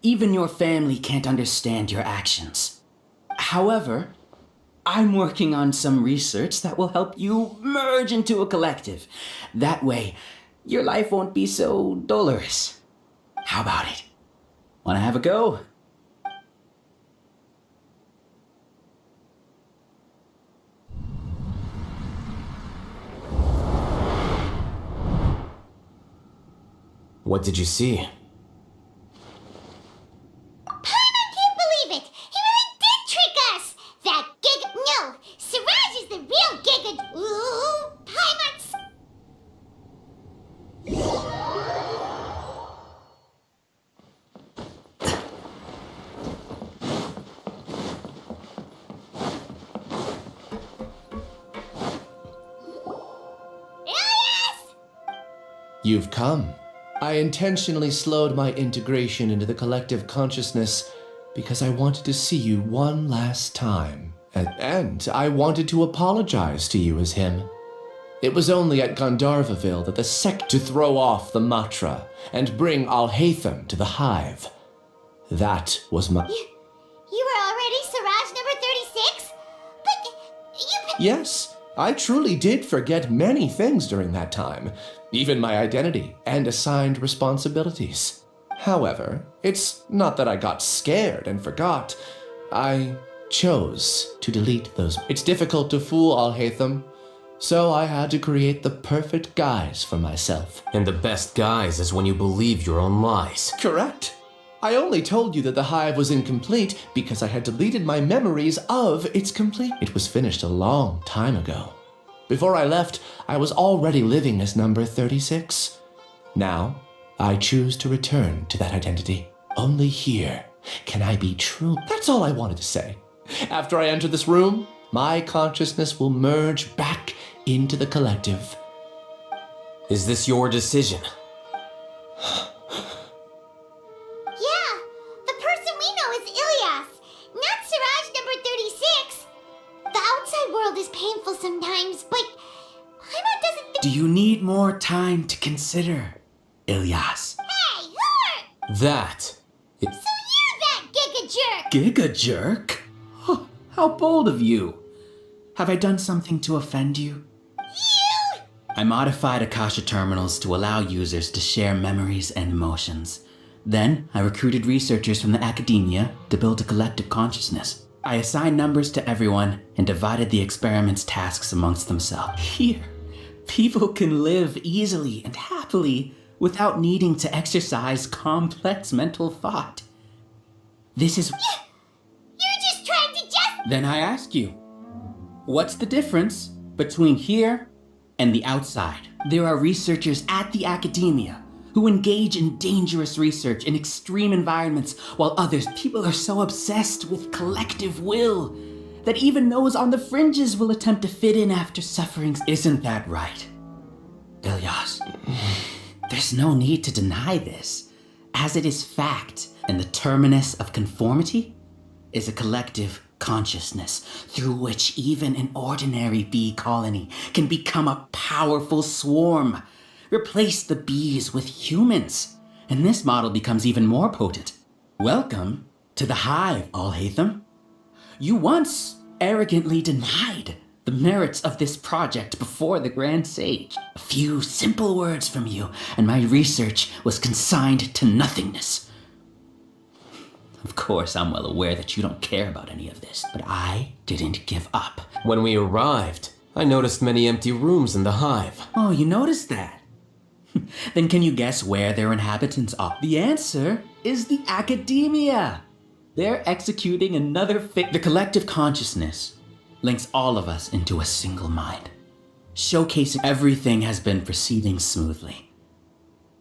Even your family can't understand your actions. However, I'm working on some research that will help you merge into a collective. That way, your life won't be so dolorous. How about it? Wanna have a go? What did you see? Paimon can't believe it! He really did trick us! That No! Siraj is the real Giga... Ooh! Paimon's... You've come. I intentionally slowed my integration into the collective consciousness because I wanted to see you one last time. And I wanted to apologize to you as him. It was only at Gandharvaville that the sect to throw off the Matra and bring Alhaitham to the hive. That was my... You were already Siraj number 36? But you... Yes, I truly did forget many things during that time, even my identity and assigned responsibilities. However, it's not that I got scared and forgot. I chose to delete those. It's difficult to fool Alhaitham, so I had to create the perfect guise for myself. And the best guise is when you believe your own lies. Correct. I only told you that the hive was incomplete because I had deleted my memories of its complete. It was finished a long time ago. Before I left, I was already living as number 36. Now, I choose to return to that identity. Only here can I be true. That's all I wanted to say. After I enter this room, my consciousness will merge back into the collective. Is this your decision? Yeah, the person we know is Ilyas, not Siraj number 36. The world is painful sometimes, but Paimon doesn't think— Do you need more time to consider, Ilyas? Hey, who are— That. So you're that giga jerk! Giga jerk? Oh, how bold of you. Have I done something to offend you? You— I modified Akasha terminals to allow users to share memories and emotions. Then, I recruited researchers from the academia to build a collective consciousness. I assigned numbers to everyone and divided the experiment's tasks amongst themselves. Here, people can live easily and happily without needing to exercise complex mental thought. This is... You're just trying to just— Then I ask you, what's the difference between here and the outside? There are researchers at the academia who engage in dangerous research in extreme environments, while people are so obsessed with collective will that even those on the fringes will attempt to fit in after sufferings. Isn't that right, Ilyas? There's no need to deny this, as it is fact, and the terminus of conformity is a collective consciousness through which even an ordinary bee colony can become a powerful swarm. Replace the bees with humans, and this model becomes even more potent. Welcome to the hive, Alhaitham. You once arrogantly denied the merits of this project before the Grand Sage. A few simple words from you, and my research was consigned to nothingness. Of course, I'm well aware that you don't care about any of this, but I didn't give up. When we arrived, I noticed many empty rooms in the hive. Oh, you noticed that? Then can you guess where their inhabitants are? The answer is the academia. They're executing another The collective consciousness links all of us into a single mind, showcasing everything has been proceeding smoothly.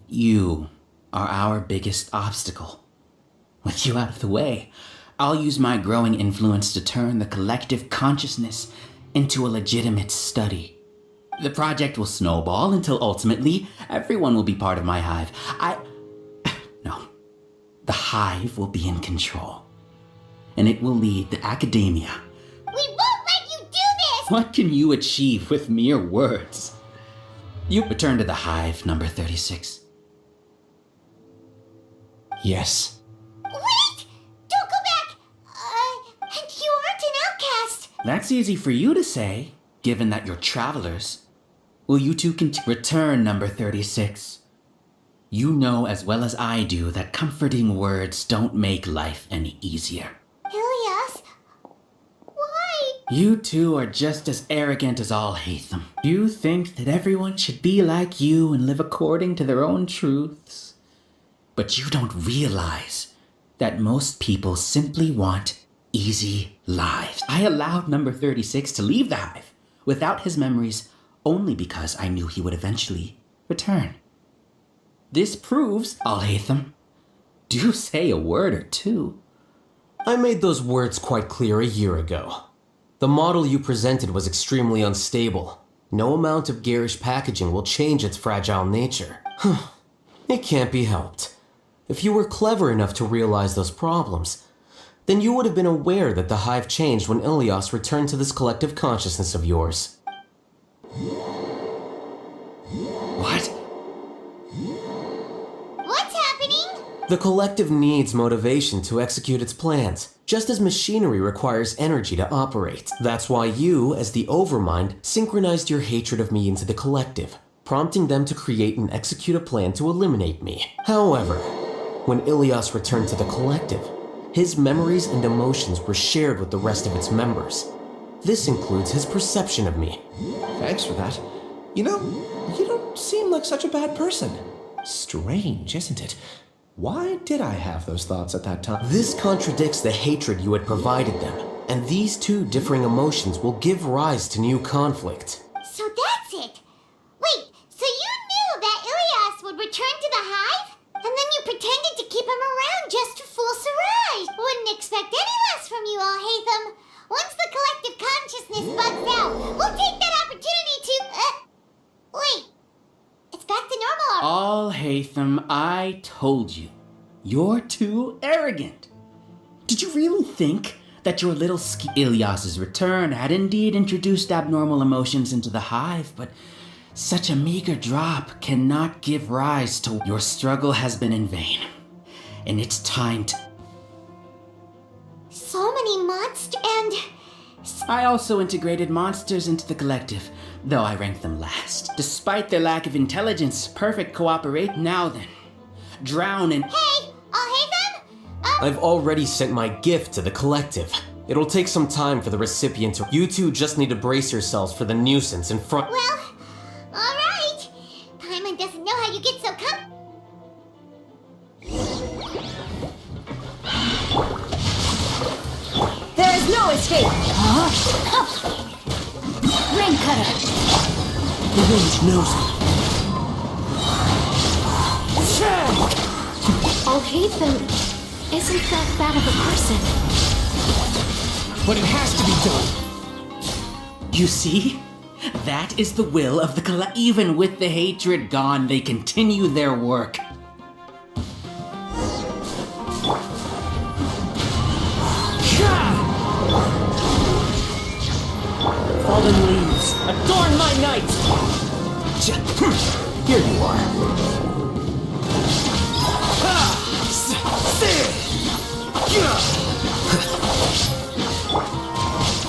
You are our biggest obstacle. With you out of the way, I'll use my growing influence to turn the collective consciousness into a legitimate study. The project will snowball until ultimately everyone will be part of my hive. No. The hive will be in control. And it will lead the academia. We won't let you do this! What can you achieve with mere words? You return to the hive, number 36. Yes. Wait! Don't go back! And you aren't an outcast! That's easy for you to say, given that you're travelers. Will you two return, number 36? You know as well as I do that comforting words don't make life any easier. Ilyas, why? You two are just as arrogant as Alhaitham. You think that everyone should be like you and live according to their own truths. But you don't realize that most people simply want easy lives. I allowed number 36 to leave the hive without his memories only because I knew he would eventually return. This proves, Alhaitham, do say a word or two. I made those words quite clear a year ago. The model you presented was extremely unstable. No amount of garish packaging will change its fragile nature. It can't be helped. If you were clever enough to realize those problems, then you would have been aware that the hive changed when Ilyas returned to this collective consciousness of yours. What? What's happening? The collective needs motivation to execute its plans, just as machinery requires energy to operate. That's why you, as the Overmind, synchronized your hatred of me into the collective, prompting them to create and execute a plan to eliminate me. However, when Ilyas returned to the collective, his memories and emotions were shared with the rest of its members. This includes his perception of me. Thanks for that. You know, you don't seem like such a bad person. Strange, isn't it? Why did I have those thoughts at that time? This contradicts the hatred you had provided them, and these two differing emotions will give rise to new conflict. So that's it! Wait, so you knew that Ilyas would return to the hive? And then you pretended to keep him around just to fool Siraj! Wouldn't expect any less from you, Alhaitham! Once the collective consciousness bugs out, we'll take that opportunity to... Wait. It's back to normal. Alhaitham, I told you. You're too arrogant. Did you really think that your little Ilyas's return had indeed introduced abnormal emotions into the hive, but such a meager drop cannot give rise to your struggle has been in vain. And it's time to... So many monsters and... I also integrated monsters into the collective, though I ranked them last. Despite their lack of intelligence, perfect cooperate. Now then, drown in... Hey, I'll hate them? I've already sent my gift to the collective. It'll take some time for the recipient to... You two just need to brace yourselves for the nuisance in front... Well, alright. Paimon doesn't know how you get so There is no escape! Ring cutter! The village knows me. Alhaitham isn't that bad of a person. But it has to be done. You see? That is the will of the Even with the hatred gone, they continue their work. Fallen leaves, adorn my night! Here you are.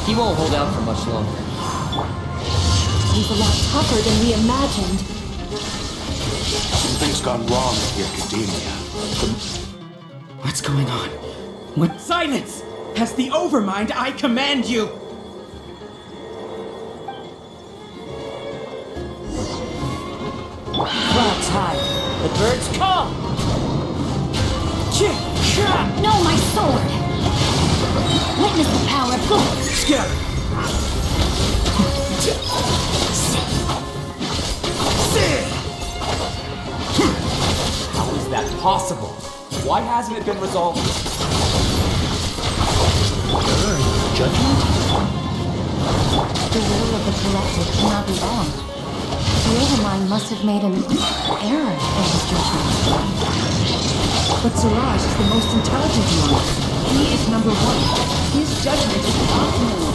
He won't hold out for much longer. He's a lot tougher than we imagined. Something's gone wrong at the academia. What's going on? What? Silence! As the Overmind, I command you! Clouds high. The birds come! No, my sword! Witness the power of Vultur! Scatter! How is that possible? Why hasn't it been resolved? Judgment? The will of the collective cannot be wrong. The Overmind must have made an error in his judgment. But Siraj is the most intelligent one. He is number one. His judgment is optimal.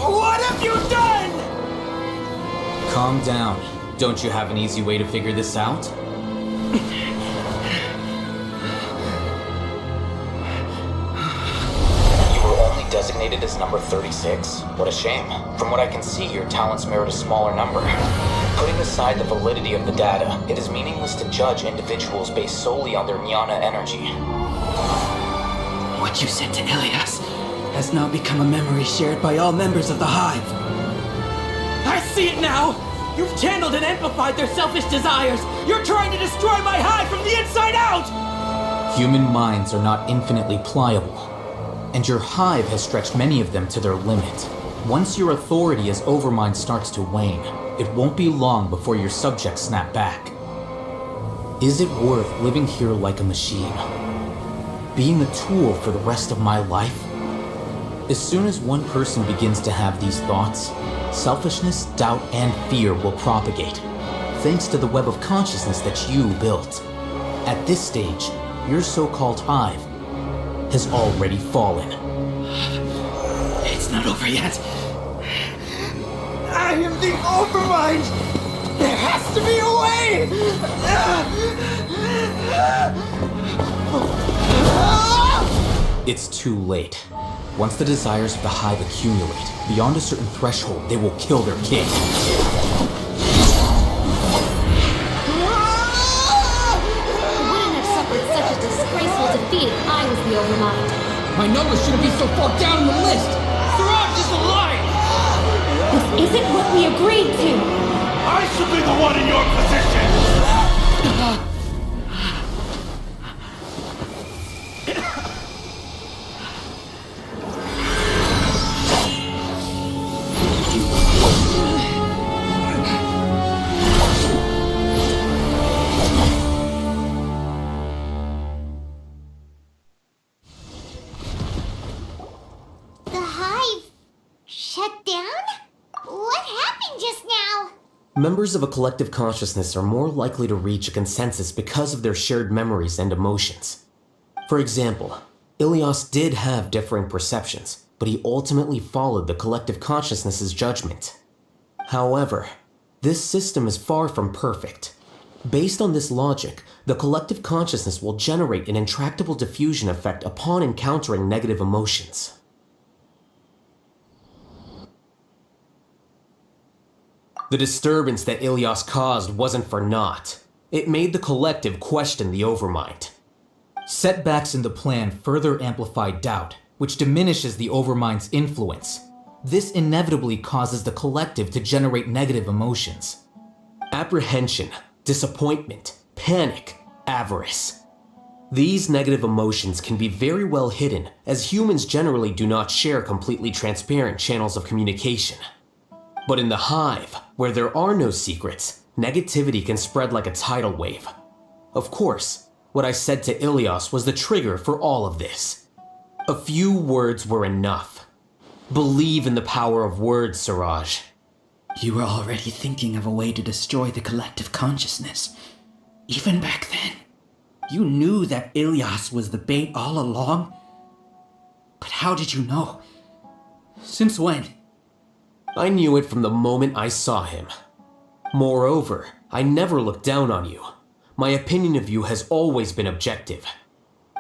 What have you done? Calm down. Don't you have an easy way to figure this out? You were only designated as number 36? What a shame. From what I can see, your talents merit a smaller number. Putting aside the validity of the data, it is meaningless to judge individuals based solely on their jnana energy. What you said to Ilyas has now become a memory shared by all members of the Hive. I see it now! You've channeled and amplified their selfish desires! You're trying to destroy my Hive from the inside out! Human minds are not infinitely pliable, and your hive has stretched many of them to their limit. Once your authority as Overmind starts to wane, it won't be long before your subjects snap back. Is it worth living here like a machine? Being a tool for the rest of my life? As soon as one person begins to have these thoughts, selfishness, doubt, and fear will propagate, thanks to the web of consciousness that you built. At this stage, your so-called hive has already fallen. It's not over yet. I am the Overmind! There has to be a way! It's too late. Once the desires of the hive accumulate, beyond a certain threshold, they will kill their king. I wouldn't have suffered such a disgraceful defeat if I was the Overmind. My numbers shouldn't be so far down the list! Siraj is alive! This isn't what we agreed to! I should be the one in your position! Members of a collective consciousness are more likely to reach a consensus because of their shared memories and emotions. For example, Ilias did have differing perceptions, but he ultimately followed the collective consciousness's judgment. However, this system is far from perfect. Based on this logic, the collective consciousness will generate an intractable diffusion effect upon encountering negative emotions. The disturbance that Ilias caused wasn't for naught. It made the collective question the Overmind. Setbacks in the plan further amplify doubt, which diminishes the Overmind's influence. This inevitably causes the collective to generate negative emotions. Apprehension, disappointment, panic, avarice. These negative emotions can be very well hidden, as humans generally do not share completely transparent channels of communication. But in the hive, where there are no secrets, negativity can spread like a tidal wave. Of course, what I said to Ilias was the trigger for all of this. A few words were enough. Believe in the power of words, Siraj. You were already thinking of a way to destroy the collective consciousness. Even back then, you knew that Ilias was the bait all along. But how did you know? Since when? I knew it from the moment I saw him. Moreover, I never looked down on you. My opinion of you has always been objective.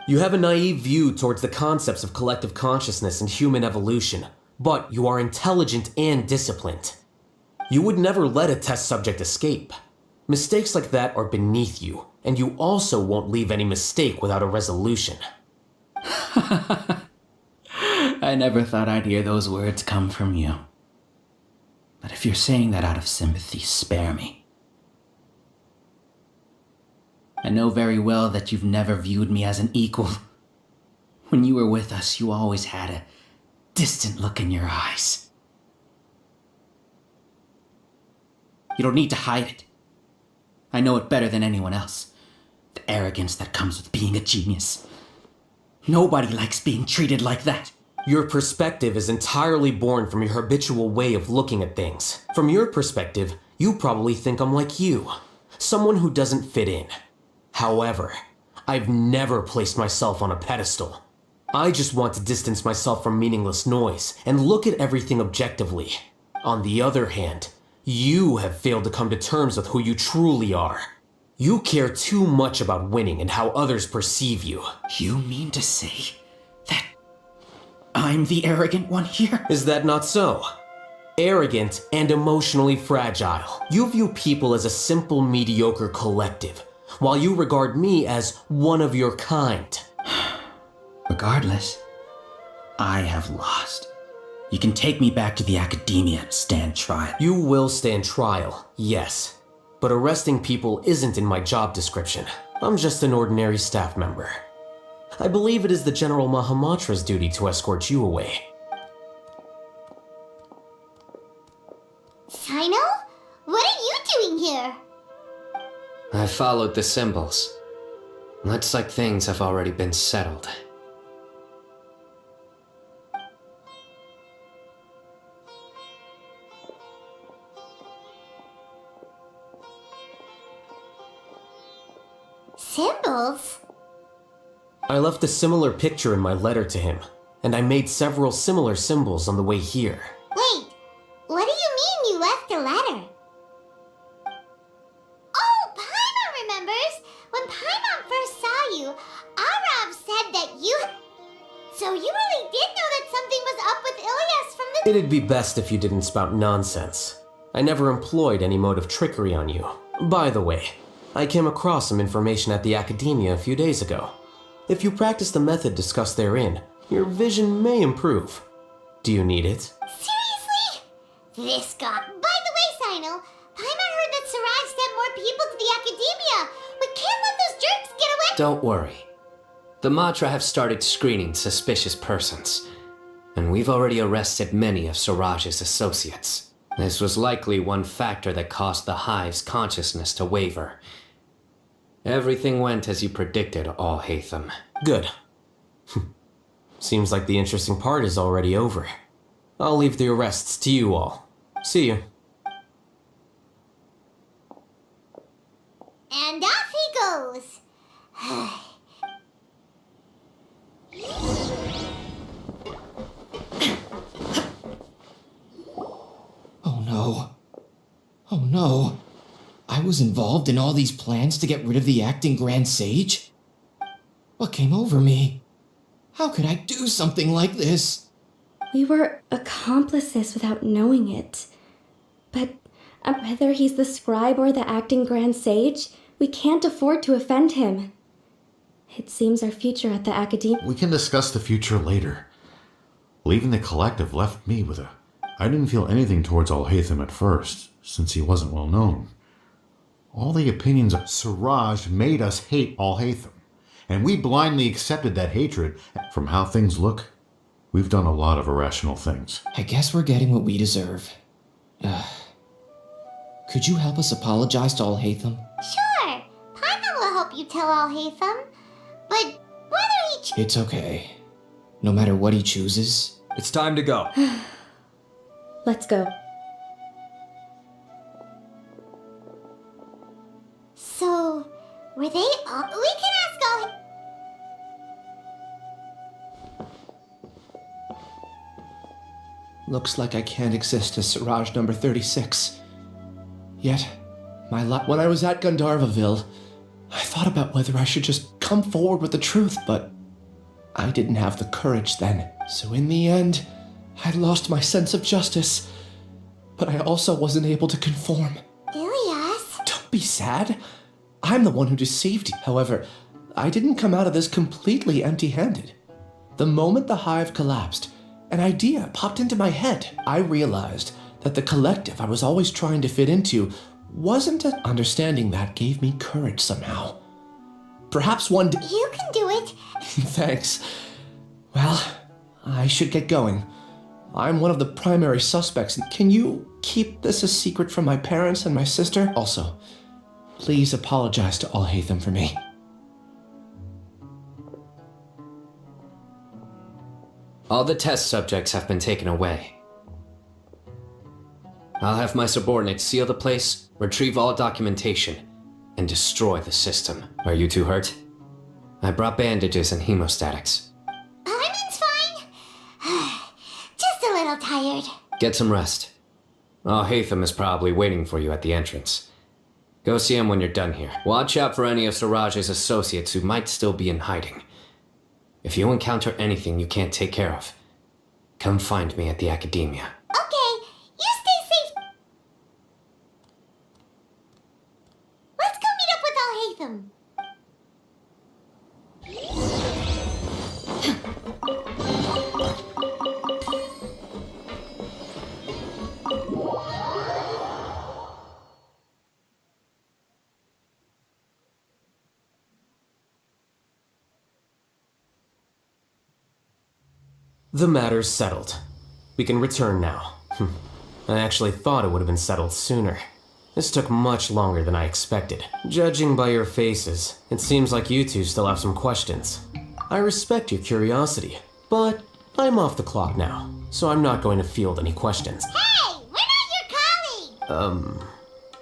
You have a naive view towards the concepts of collective consciousness and human evolution, but you are intelligent and disciplined. You would never let a test subject escape. Mistakes like that are beneath you, and you also won't leave any mistake without a resolution. I never thought I'd hear those words come from you. But if you're saying that out of sympathy, spare me. I know very well that you've never viewed me as an equal. When you were with us, you always had a distant look in your eyes. You don't need to hide it. I know it better than anyone else. The arrogance that comes with being a genius. Nobody likes being treated like that. Your perspective is entirely born from your habitual way of looking at things. From your perspective, you probably think I'm like you, someone who doesn't fit in. However, I've never placed myself on a pedestal. I just want to distance myself from meaningless noise and look at everything objectively. On the other hand, you have failed to come to terms with who you truly are. You care too much about winning and how others perceive you. You mean to say that I'm the arrogant one here? Is that not so? Arrogant and emotionally fragile. You view people as a simple, mediocre collective, while you regard me as one of your kind. Regardless, I have lost. You can take me back to the academia and stand trial. You will stand trial, yes. But arresting people isn't in my job description. I'm just an ordinary staff member. I believe it is the General Mahamatra's duty to escort you away. Sino? What are you doing here? I followed the symbols. Looks like things have already been settled. Symbols? I left a similar picture in my letter to him, and I made several similar symbols on the way here. Wait, what do you mean you left a letter? Oh, Paimon remembers! When Paimon first saw you, Arav said that you... So you really did know that something was up with Ilias from the... It'd be best if you didn't spout nonsense. I never employed any mode of trickery on you. By the way, I came across some information at the Academia a few days ago. If you practice the method discussed therein, your vision may improve. Do you need it? Seriously? This got... By the way, Sino, Paimon heard that Siraj sent more people to the Academia. We can't let those jerks get away... Don't worry. The Matra have started screening suspicious persons, and we've already arrested many of Siraj's associates. This was likely one factor that caused the Hive's consciousness to waver. Everything went as you predicted, all Hatham. Good. Seems like the interesting part is already over. I'll leave the arrests to you all. See you. was involved in all these plans to get rid of the acting Grand Sage? What came over me? How could I do something like this? We were accomplices without knowing it. But whether he's the scribe or the acting Grand Sage, we can't afford to offend him. It seems our future at the Academy... We can discuss the future later. Leaving the collective left me with a... I didn't feel anything towards Alhaitham at first, since he wasn't well known. All the opinions of Siraj made us hate Alhaitham, and we blindly accepted that hatred. From how things look, we've done a lot of irrational things. I guess we're getting what we deserve. Could you help us apologize to Alhaitham? Sure. Paimon will help you tell Alhaitham. But whether he... It's okay. No matter what he chooses... It's time to go. Let's go. So, were they all... We can ask all... Looks like I can't exist as Siraj number 36. Yet, when I was at Gandharvaville, I thought about whether I should just come forward with the truth, but I didn't have the courage then. So in the end, I lost my sense of justice, but I also wasn't able to conform. Ilias? Don't be sad. I'm the one who deceived you. However, I didn't come out of this completely empty-handed. The moment the hive collapsed, an idea popped into my head. I realized that the collective I was always trying to fit into wasn't it. Understanding that gave me courage somehow. Perhaps one day... You can do it. Thanks. Well, I should get going. I'm one of the primary suspects. Can you keep this a secret from my parents and my sister? Also, please apologize to Alhaitham for me. All the test subjects have been taken away. I'll have my subordinates seal the place, retrieve all documentation, and destroy the system. Are you too hurt? I brought bandages and hemostatics. Paimon's fine. Just a little tired. Get some rest. Alhaitham is probably waiting for you at the entrance. Go see him when you're done here. Watch out for any of Siraj's associates who might still be in hiding. If you encounter anything you can't take care of, come find me at the Academia. Okay, you stay safe. Let's go meet up with Alhaitham. The matter's settled. We can return now. I actually thought it would have been settled sooner. This took much longer than I expected. Judging by your faces, it seems like you two still have some questions. I respect your curiosity, but I'm off the clock now, so I'm not going to field any questions. Hey, we're not your colleague.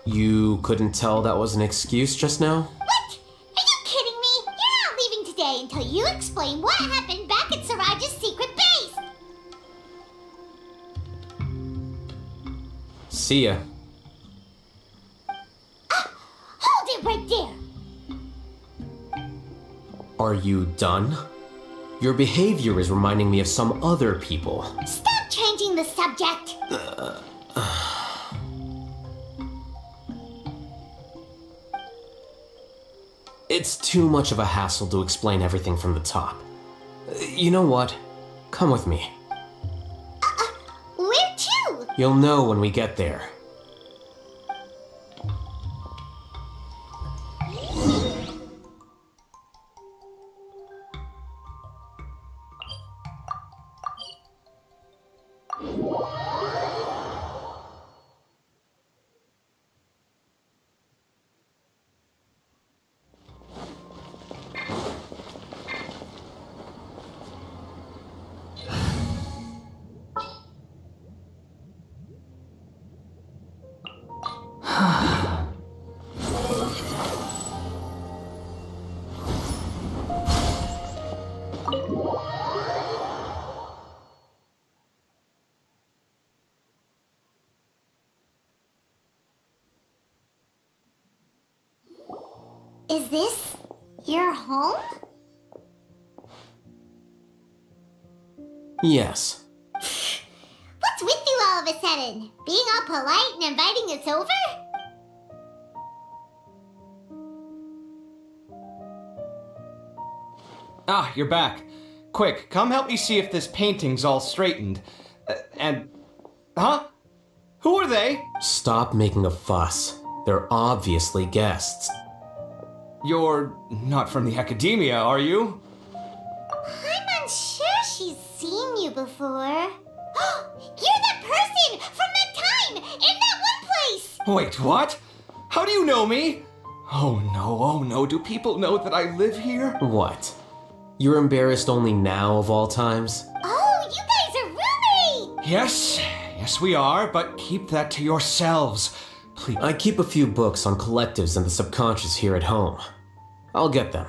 You couldn't tell that was an excuse just now? What? Are you kidding me? You're not leaving today until you explain what happened back at Siraj's secret base. See ya. Hold it right there. Are you done? Your behavior is reminding me of some other people. Stop changing the subject. It's too much of a hassle to explain everything from the top. You know what? Come with me. Where to? You'll know when we get there. Is this your home? Yes. What's with you all of a sudden? Being all polite and inviting us over? Ah, you're back. Quick, come help me see if this painting's all straightened. Huh? Who are they? Stop making a fuss. They're obviously guests. You're not from the academia, are you? I'm unsure she's seen you before. You're the person from that time in that one place! Wait, what? How do you know me? Oh no, do people know that I live here? What? You're embarrassed only now of all times? Oh, you guys are roommates! Yes we are, but keep that to yourselves. Please. I keep a few books on collectives and the subconscious here at home. I'll get them.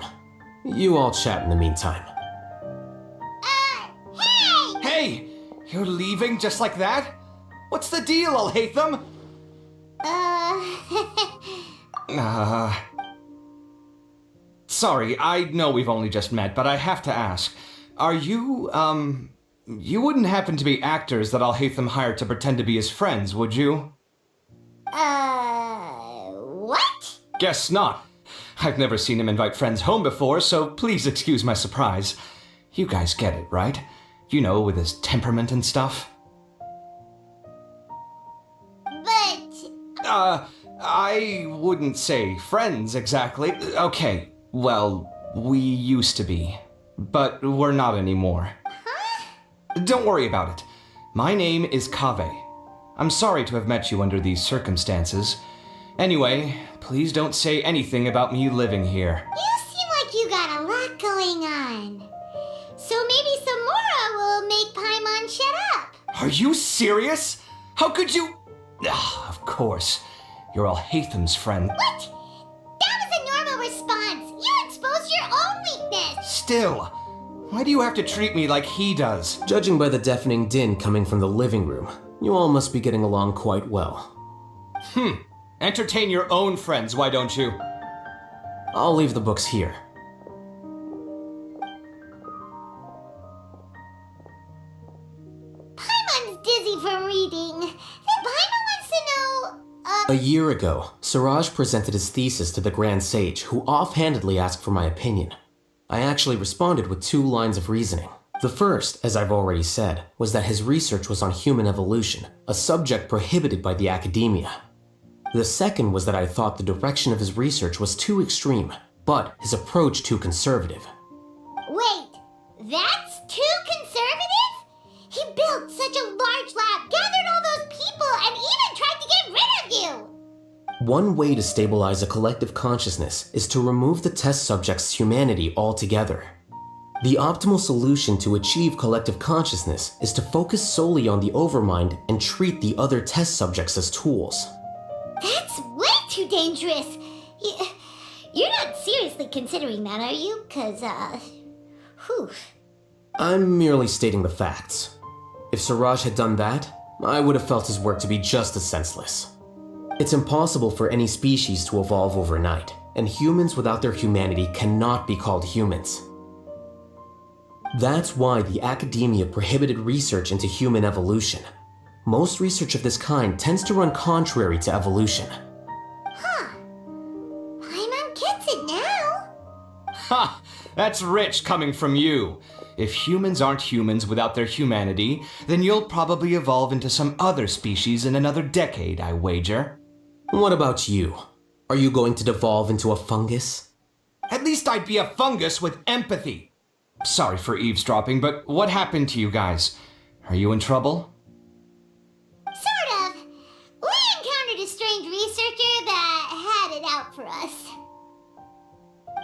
You all chat in the meantime. Hey! Hey! You're leaving just like that? What's the deal, Alhaitham? Sorry, I know we've only just met, but I have to ask. Are you, you wouldn't happen to be actors that Alhaitham hired to pretend to be his friends, would you? What? Guess not. I've never seen him invite friends home before, so please excuse my surprise. You guys get it, right? You know, with his temperament and stuff. But... I wouldn't say friends exactly. Okay, well, we used to be. But we're not anymore. Huh? Don't worry about it. My name is Kaveh. I'm sorry to have met you under these circumstances. Anyway, please don't say anything about me living here. You seem like you got a lot going on. So maybe Samora will make Paimon shut up. Are you serious? How could you... Of course. You're Alhaitham's friend. What? That was a normal response. You exposed your own weakness. Still, why do you have to treat me like he does? Judging by the deafening din coming from the living room, you all must be getting along quite well. Entertain your own friends, why don't you? I'll leave the books here. Paimon's dizzy from reading. Paimon wants to know... A year ago, Suraj presented his thesis to the Grand Sage, who offhandedly asked for my opinion. I actually responded with 2 lines of reasoning. The first, as I've already said, was that his research was on human evolution, a subject prohibited by the academia. The second was that I thought the direction of his research was too extreme, but his approach too conservative. Wait, that's too conservative? He built such a large lab, gathered all those people, and even tried to get rid of you! One way to stabilize a collective consciousness is to remove the test subject's humanity altogether. The optimal solution to achieve collective consciousness is to focus solely on the overmind and treat the other test subjects as tools. That's way too dangerous. You're not seriously considering that, are you? 'Cause, whew. I'm merely stating the facts. If Suraj had done that, I would have felt his work to be just as senseless. It's impossible for any species to evolve overnight, and humans without their humanity cannot be called humans. That's why the academia prohibited research into human evolution. Most research of this kind tends to run contrary to evolution. Huh. Paimon gets it now. Ha! That's rich coming from you. If humans aren't humans without their humanity, then you'll probably evolve into some other species in another decade, I wager. What about you? Are you going to devolve into a fungus? At least I'd be a fungus with empathy. Sorry for eavesdropping, but what happened to you guys? Are you in trouble? Sort of. We encountered a strange researcher that had it out for us.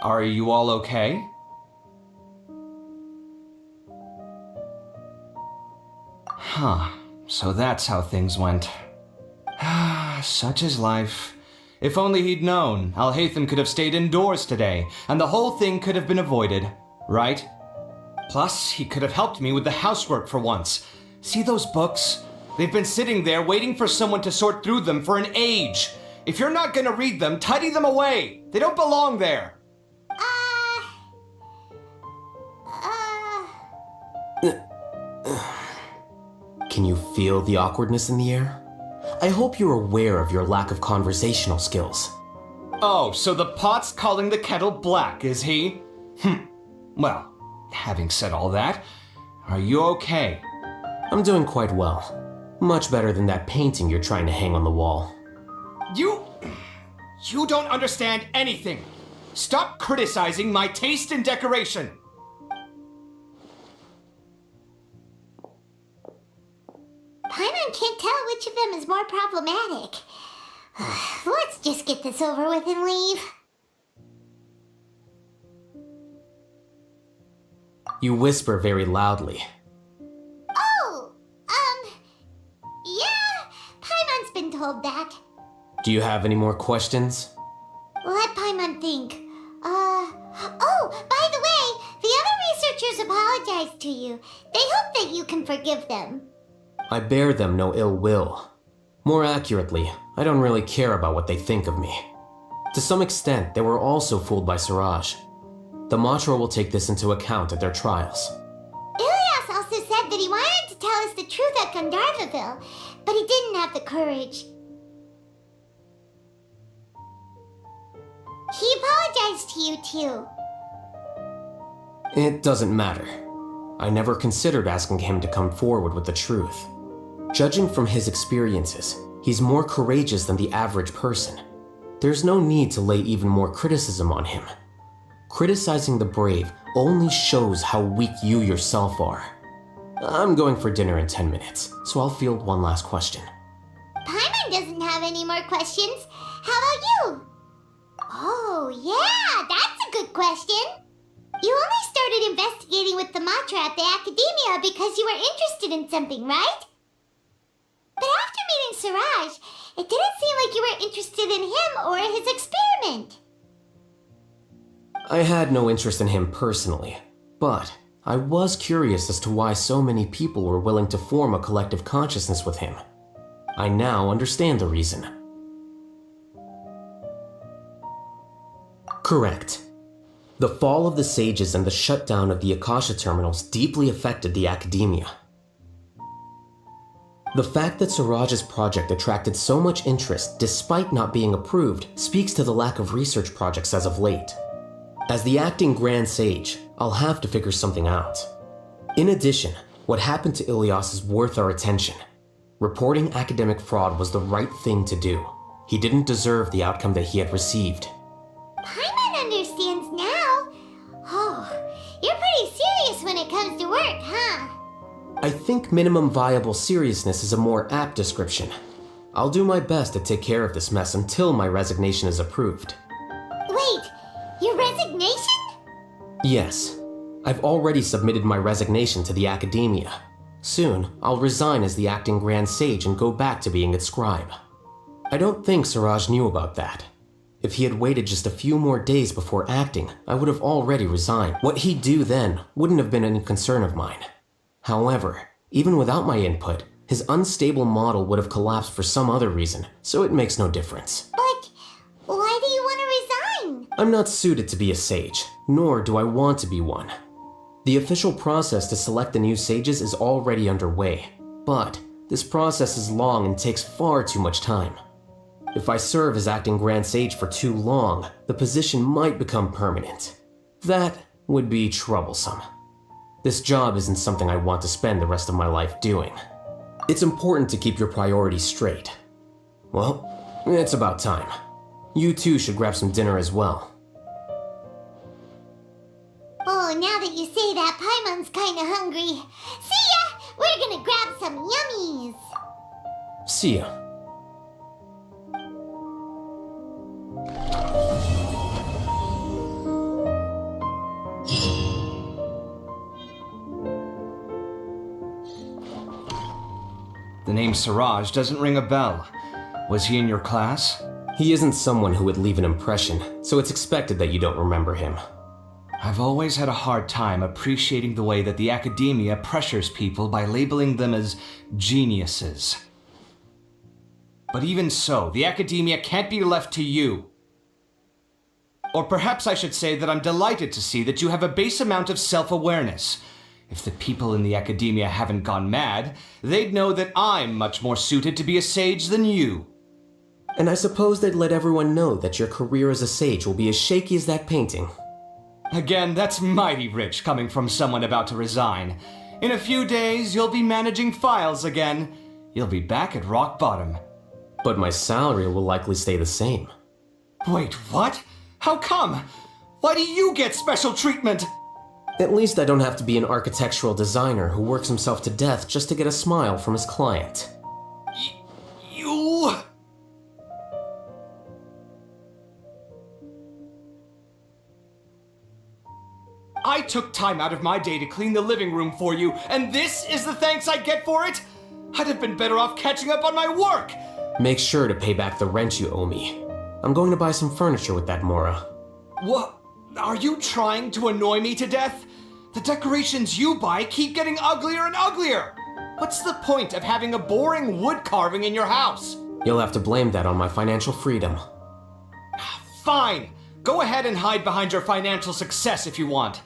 Are you all okay? Huh. So that's how things went. Such is life. If only he'd known, Alhaitham could have stayed indoors today, and the whole thing could have been avoided, right? Plus, he could have helped me with the housework for once. See those books? They've been sitting there waiting for someone to sort through them for an age. If you're not gonna read them, tidy them away! They don't belong there! Can you feel the awkwardness in the air? I hope you're aware of your lack of conversational skills. Oh, so the pot's calling the kettle black, is he? Well, having said all that, are you okay? I'm doing quite well. Much better than that painting you're trying to hang on the wall. You don't understand anything! Stop criticizing my taste in decoration! Paimon can't tell which of them is more problematic. Let's just get this over with and leave. You whisper very loudly. Oh, yeah, Paimon's been told that. Do you have any more questions? Let Paimon think. Oh, by the way, the other researchers apologized to you. They hope that you can forgive them. I bear them no ill will. More accurately, I don't really care about what they think of me. To some extent, they were also fooled by Siraj. The Matra will take this into account at their trials. Ilias also said that he wanted to tell us the truth at Gandharvaville, but he didn't have the courage. He apologized to you too. It doesn't matter. I never considered asking him to come forward with the truth. Judging from his experiences, he's more courageous than the average person. There's no need to lay even more criticism on him. Criticizing the brave only shows how weak you yourself are. I'm going for dinner in 10 minutes, so I'll field one last question. Paimon doesn't have any more questions. How about you? Oh, yeah, that's a good question. You only started investigating with the Matra at the Academia because you were interested in something, right? But after meeting Siraj, it didn't seem like you were interested in him or his experiment. I had no interest in him personally, but I was curious as to why so many people were willing to form a collective consciousness with him. I now understand the reason. Correct. The fall of the sages and the shutdown of the Akasha terminals deeply affected the Academia. The fact that Siraj's project attracted so much interest despite not being approved speaks to the lack of research projects as of late. As the acting Grand Sage, I'll have to figure something out. In addition, what happened to Ilias is worth our attention. Reporting academic fraud was the right thing to do. He didn't deserve the outcome that he had received. Paimon understands now. Oh, you're pretty serious when it comes to work, huh? I think minimum viable seriousness is a more apt description. I'll do my best to take care of this mess until my resignation is approved. Wait, your resignation? Yes. I've already submitted my resignation to the Academia. Soon, I'll resign as the acting Grand Sage and go back to being its scribe. I don't think Siraj knew about that. If he had waited just a few more days before acting, I would have already resigned. What he'd do then wouldn't have been any concern of mine. However, even without my input, his unstable model would have collapsed for some other reason, so it makes no difference. But why do you want to resign? I'm not suited to be a sage, nor do I want to be one. The official process to select the new sages is already underway, but this process is long and takes far too much time. If I serve as acting Grand Sage for too long, the position might become permanent. That would be troublesome. This job isn't something I want to spend the rest of my life doing. It's important to keep your priorities straight. Well, it's about time. You too should grab some dinner as well. Oh, now that you say that, Paimon's kinda hungry. See ya! We're gonna grab some yummies! See ya. The name Siraj doesn't ring a bell. Was he in your class? He isn't someone who would leave an impression, so it's expected that you don't remember him. I've always had a hard time appreciating the way that the Academia pressures people by labeling them as geniuses. But even so, the academia can't be left to you. Or perhaps I should say that I'm delighted to see that you have a base amount of self-awareness. If the people in the academia haven't gone mad, they'd know that I'm much more suited to be a sage than you. And I suppose they'd let everyone know that your career as a sage will be as shaky as that painting. Again, that's mighty rich coming from someone about to resign. In a few days, you'll be managing files again. You'll be back at rock bottom. But my salary will likely stay the same. Wait, what? How come? Why do you get special treatment? At least I don't have to be an architectural designer who works himself to death just to get a smile from his client. You... I took time out of my day to clean the living room for you, and this is the thanks I get for it? I'd have been better off catching up on my work! Make sure to pay back the rent you owe me. I'm going to buy some furniture with that, Mora. What? Are you trying to annoy me to death? The decorations you buy keep getting uglier and uglier! What's the point of having a boring wood carving in your house? You'll have to blame that on my financial freedom. Fine! Go ahead and hide behind your financial success if you want.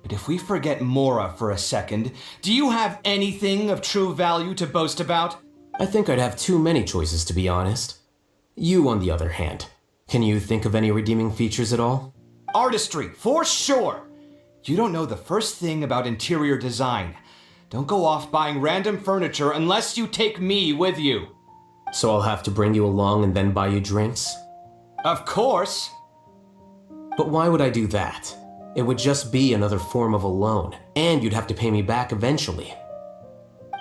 But if we forget Mora for a second, do you have anything of true value to boast about? I think I'd have too many choices, to be honest. You, on the other hand, can you think of any redeeming features at all? Artistry, for sure! You don't know the first thing about interior design. Don't go off buying random furniture unless you take me with you. So I'll have to bring you along and then buy you drinks? Of course! But why would I do that? It would just be another form of a loan, and you'd have to pay me back eventually.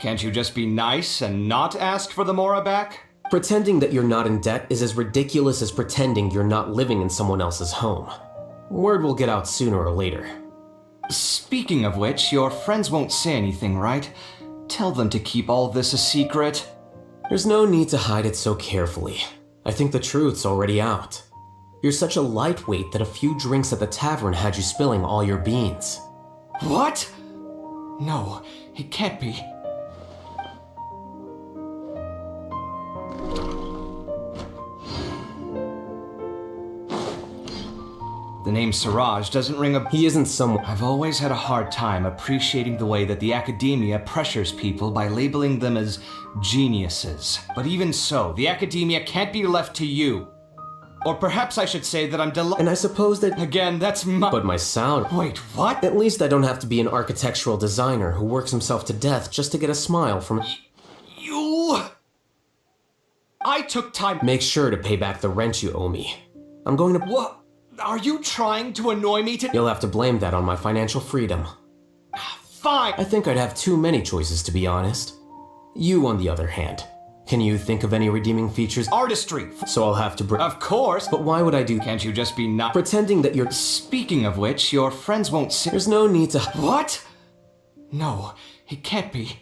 Can't you just be nice and not ask for the Mora back? Pretending that you're not in debt is as ridiculous as pretending you're not living in someone else's home. Word will get out sooner or later. Speaking of which, your friends won't say anything, right? Tell them to keep all this a secret. There's no need to hide it so carefully. I think the truth's already out. You're such a lightweight that a few drinks at the tavern had you spilling all your beans. What? No, it can't be. The name Siraj doesn't ring a... He isn't someone... I've always had a hard time appreciating the way that the academia pressures people by labeling them as geniuses. But even so, the academia can't be left to you. Or perhaps I should say that I'm And I suppose that... Again, that's my... But my salary... Wait, what? At least I don't have to be an architectural designer who works himself to death just to get a smile from... You... I took time... Make sure to pay back the rent you owe me. I'm going to... What? Are you trying to annoy me to... You'll have to blame that on my financial freedom. Fine! I think I'd have too many choices, to be honest. You, on the other hand, can you think of any redeeming features? Artistry! So I'll have to Of course! But why would I do... Can't you just be not... Pretending that you're... Speaking of which, your friends won't say... There's no need to... What? No, it can't be.